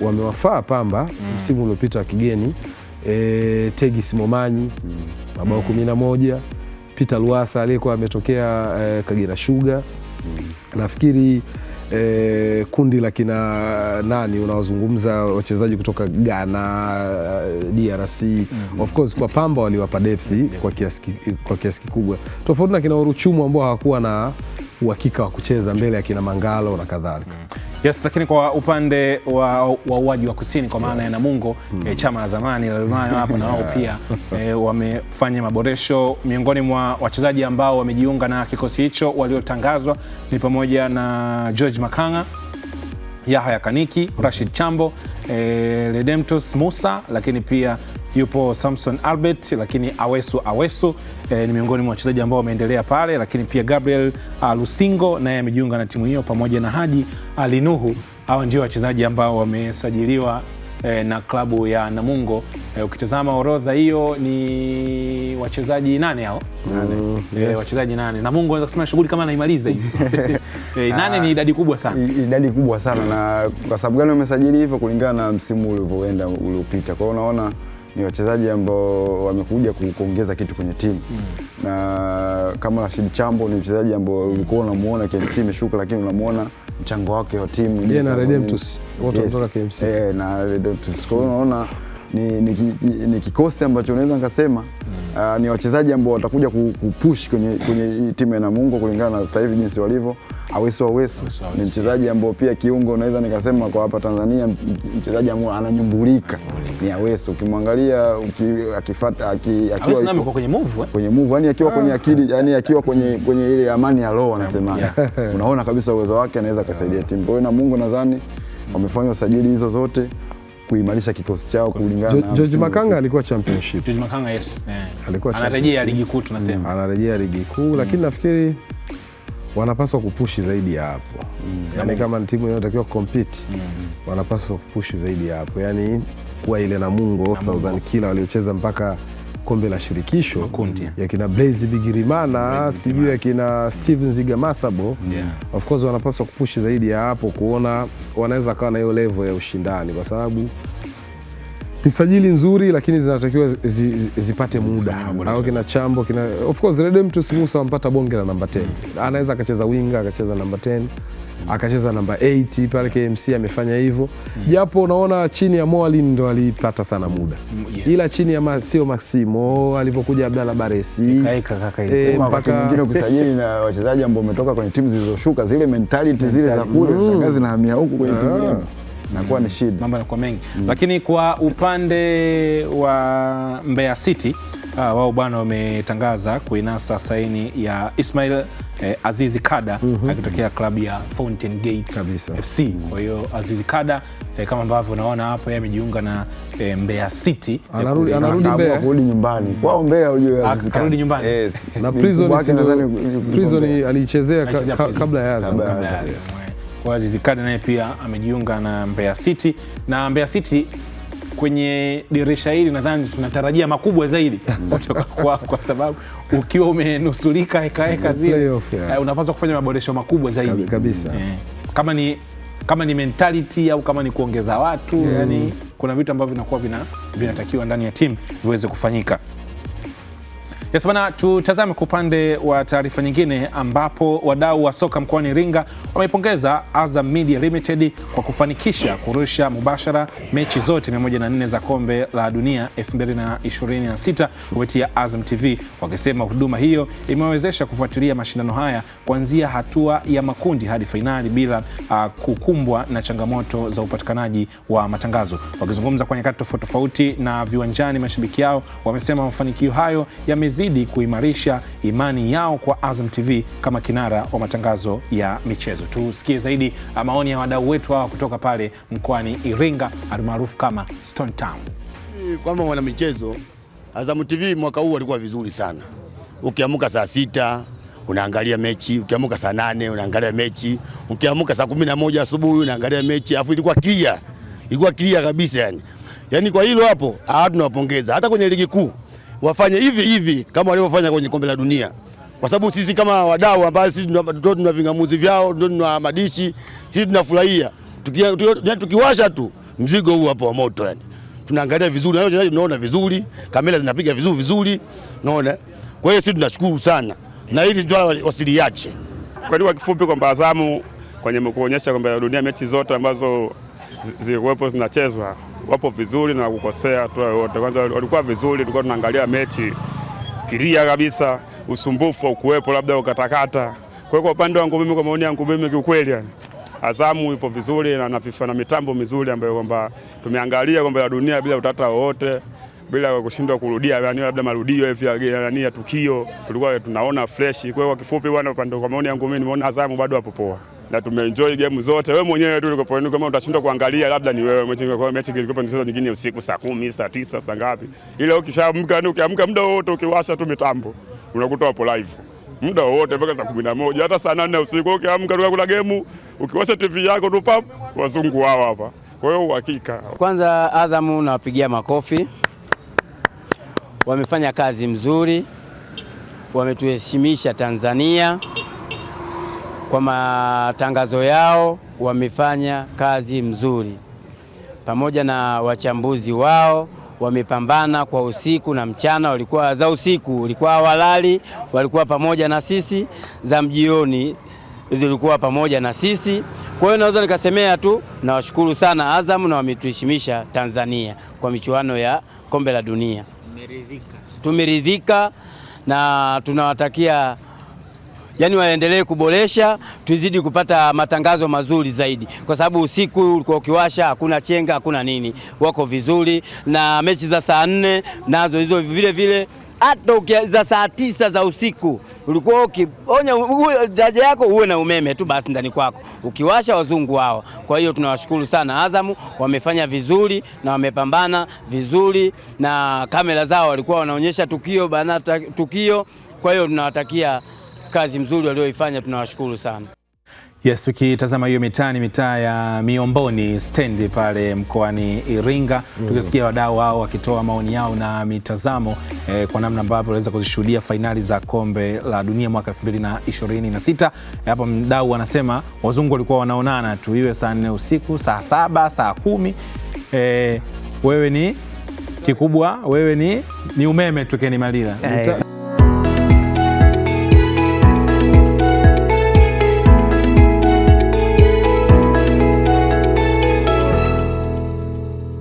wamewafaa Pamba msimu uliopita wa kigeni. Tegis Momanyi mabao 11, Peter Luasa aliyekuwa ametokea Kagera Sugar. Nafikiri kundi la kina nani unaozungumza wachezaji kutoka Ghana, DRC. Of course kwa Pamba waliwapa depth kwa kiasi kikubwa, tofauti na kina Oruchumu ambao hawakuwa na uhakika wa kucheza mbele ya kina Mangalo na kadhalika. Yes, lakini kwa upande wa uwaji wa kusini kwa maana ya Namungo, chama la zamani la hapo na wao pia wamefanya maboresho. Miongoni mwa wachezaji ambao wamejiunga na kikosi hicho waliotangazwa ni pamoja na George Makanga, Yahya Kaniki, Rashid Chambo, Redemptus Musa, lakini pia yupo Samson Albert, lakini Awesu ni miongoni mwa wachezaji ambao wameendelea pale, lakini pia Gabriel Lusingo naye amejiunga na timu hiyo pamoja na Haji Alinuhu. Hao ndio wachezaji ambao wamesajiliwa na klabu ya Namungo. Ukitazama orodha hiyo ni wachezaji 8 hao. Wachezaji 8. Namungo anaweza kusema shughuli kama anaimaliza hivi. 8 ni idadi kubwa sana. Idadi kubwa sana, na kwa sababu gani wamesajili hivyo? Kulingana na msimu ulivyoenda uliopita. Kwa hiyo unaona ni wachezaji ambao wamekuja kuongeza kitu kwenye timu. Na kama Rashid Chambo ni mchezaji ambao ulikuwa unamuona KMC imeshuka, lakini unamuona mchango wake wa timu. Yeye na Redemptus wote kutoka KMC. Na Redemptus. Kwa hiyo unaona ni kikosi ambacho unaweza nikasema ni wachezaji ambao watakuja kupush kwenye timu ya Namungo kulingana na sasa hivi jinsi walivyo. Awesu ni mchezaji ambao pia kiungo unaweza nikasema kwa hapa Tanzania mchezaji ambao ananyumbulika ni Awesu. Ukimwangalia akifuata akiwa kwenye move yani akiwa kwenye akili, yani akiwa kwenye ile amani ya roho anasema. Unaona kabisa uwezo wake, anaweza kusaidia timu. Kwa hiyo Namungo nadhani wamefanya usajili hizo zote kuimarisha kikosi chao kulingana na George Makanga alikuwa championship. George Makanga yes. Alikuwa anarejea ligi kuu tunasema. Anarejea ligi kuu, lakini nafikiri wanapaswa kupushi zaidi ya hapo. Yaani kama timu inayotakiwa compete, wanapaswa kupushi zaidi ya hapo. Yaani kuwa ile Namungo Southern Killer waliocheza mpaka kombe la shirikisho Makundi ya kina Blaise Bigirimana, sijui ya kina Steven Zigamasabo. Of course wanapaswa kupushi zaidi ya hapo kuona wanaweza kawa na hiyo level ya ushindani, kwa sababu ni sajili nzuri lakini zinatakiwa zipate muda. Au kina Chambo, of course Redemptus Musa wampata bonge la namba 10. Anaweza akacheza winga, akacheza namba 10, akacheza namba 8 pale KMC amefanya hivyo. Japo unaona chini ya Moalin ndo alipata sana muda. Ila chini ya sio Maximo alipokuja Abdalla Baresi. Mpaka mwingine kusajili na wachezaji ambao wametoka kwenye timu zilizoshuka, zile mentality zile za kule shangazi na hamia huku kwenye timu yao. Nakuwa ni shida. Mambo yanakuwa mengi. Lakini kwa upande wa Mbeya City wao bwana wametangaza kuinasa saini ya Ismail Azizi Kada akitokea klabu ya Fountain Gate FC. Kwa hiyo Azizi Kada kama ambavyo unaona hapo, yeye amejiunga na Mbeya City. Anarudi Mbeya, kurudi nyumbani. Kwao Mbeya unajua Azizi Kada. Anarudi nyumbani. Yes. Na Prison alichezea kabla ya Azam. Kwa Azizi Kada naye pia amejiunga na Mbeya City, na Mbeya City kwenye dirisha hili nadhani tunatarajia makubwa zaidi kutoka kwa sababu ukiwa umenusulika heka zile unapaswa kufanya maboresho makubwa zaidi kabisa. Kama ni mentality au kama ni kuongeza watu, yani kuna vitu ambavyo vinakuwa vinatakiwa ndani ya timu viweze kufanyika. Yes bana, tutazame kwa upande wa taarifa nyingine ambapo wadau wa soka mkoani Iringa wameipongeza Azam Media Limited kwa kufanikisha kurusha mubashara mechi zote 104 za kombe la dunia 2026 kupitia Azam TV, wakisema huduma hiyo imewezesha kufuatilia mashindano haya kuanzia hatua ya makundi hadi fainali bila kukumbwa na changamoto za upatikanaji wa matangazo. Wakizungumza kwa nyakati tofauti na viwanjani, mashabiki yao wamesema mafanikio hayo yamezidi kuimarisha imani yao kwa Azam TV kama kinara wa matangazo ya michezo. Tusikie zaidi maoni ya wadau wetu hawa kutoka pale mkoani Iringa almaarufu kama Stone Town. Kwamba wana michezo, Azam TV mwaka huu walikuwa vizuri sana. Ukiamuka saa 6 unaangalia mechi, ukiamuka saa 8 unaangalia mechi, ukiamuka saa 11 asubuhi unaangalia mechi, afu ilikuwa clear kabisa yani. Yaani kwa hilo hapo tunawapongeza. Hata kwenye ligi kuu wafanye hivi kama walivyofanya kwenye kombe la dunia. Kwa sababu sisi kama wadau ambao sisi tuna vingamuzi vyao, ndio tuna madishi, sisi tunafurahia. Tukiwasha tu mzigo huu hapo wa moto yani. Tunaangalia vizuri, na wachezaji tunaona vizuri, kamera zinapiga vizuri, unaona. Kwa hiyo sisi tunashukuru sana. Na hili ndio wasiliache. Kwa kifupi kwamba Azamu kwenye kuonyesha kombe la dunia mechi zote ambazo zilikuwepo zinachezwa wapo vizuri na kukosea tu wote. Kwanza walikuwa vizuri, tulikuwa tunaangalia mechi kilia kabisa, usumbufu ukuwepo labda ukatakata. Kwa upande wangu mimi, kwa maoni yangu mimi, kiukweli yani Azamu ipo vizuri na FIFA na mitambo mizuri ambayo kwamba tumeangalia kombe la dunia bila utata wowote, bila kushindwa kurudia yani labda marudio hivi ya tukio, tulikuwa tunaona fresh. Kwa kifupi bwana, kwa maoni yangu mimi nimeona Azamu bado hapo poa na tumeenjoy game zote. Wewe mwenyewe tu ulikopoenda kama utashindwa kuangalia labda ni wewe mechi, kwa mechi ilikuwa ni nyingine usiku saa 10, saa 9, saa ngapi. Ile ukiamka muda wote ukiwasha tu mitambo unakuta hapo live muda wote mpaka saa 11 hata saa 4 usiku. Ukiamka kuna game ukiwasha TV yako tu pap, wazungu wao hapa. Kwa hiyo uhakika. Kwanza Azamu nawapigia makofi. Wamefanya kazi mzuri, wametuheshimisha Tanzania kwa matangazo yao, wamefanya kazi mzuri. Pamoja na wachambuzi wao wamepambana kwa usiku na mchana, walikuwa za usiku walikuwa hawalali, walikuwa pamoja na sisi, za mjioni zilikuwa pamoja na sisi. Kwa hiyo naweza nikasemea tu nawashukuru sana Azam, na wametuheshimisha Tanzania kwa michuano ya kombe la dunia. Tumeridhika na tunawatakia yani waendelee kuboresha, tuzidi kupata matangazo mazuri zaidi, kwa sababu usiku ulikuwa ukiwasha hakuna chenga hakuna nini, wako vizuri. Na mechi za saa 4 nazo hizo vile, hata za saa 9 za usiku ulikuwa ukionya daraja yako uwe na umeme tu basi ndani kwako, ukiwasha wazungu wao. Kwa hiyo tunawashukuru sana Azamu, wamefanya vizuri na wamepambana vizuri, na kamera zao walikuwa wanaonyesha tukio. Kwa hiyo tunawatakia kazi mzuri walioifanya, tunawashukuru sana. Yes, tukitazama hiyo mitaa ya Miomboni stendi pale mkoani Iringa, tukisikia wadau wao wakitoa maoni yao na mitazamo kwa namna ambavyo waliweza kuzishuhudia fainali za kombe la dunia mwaka 2026. Hapa mdau anasema wazungu walikuwa wanaonana tu, iwe saa 4 usiku, saa 7, saa 10. Wewe ni kikubwa, wewe ni umeme tukeni malila.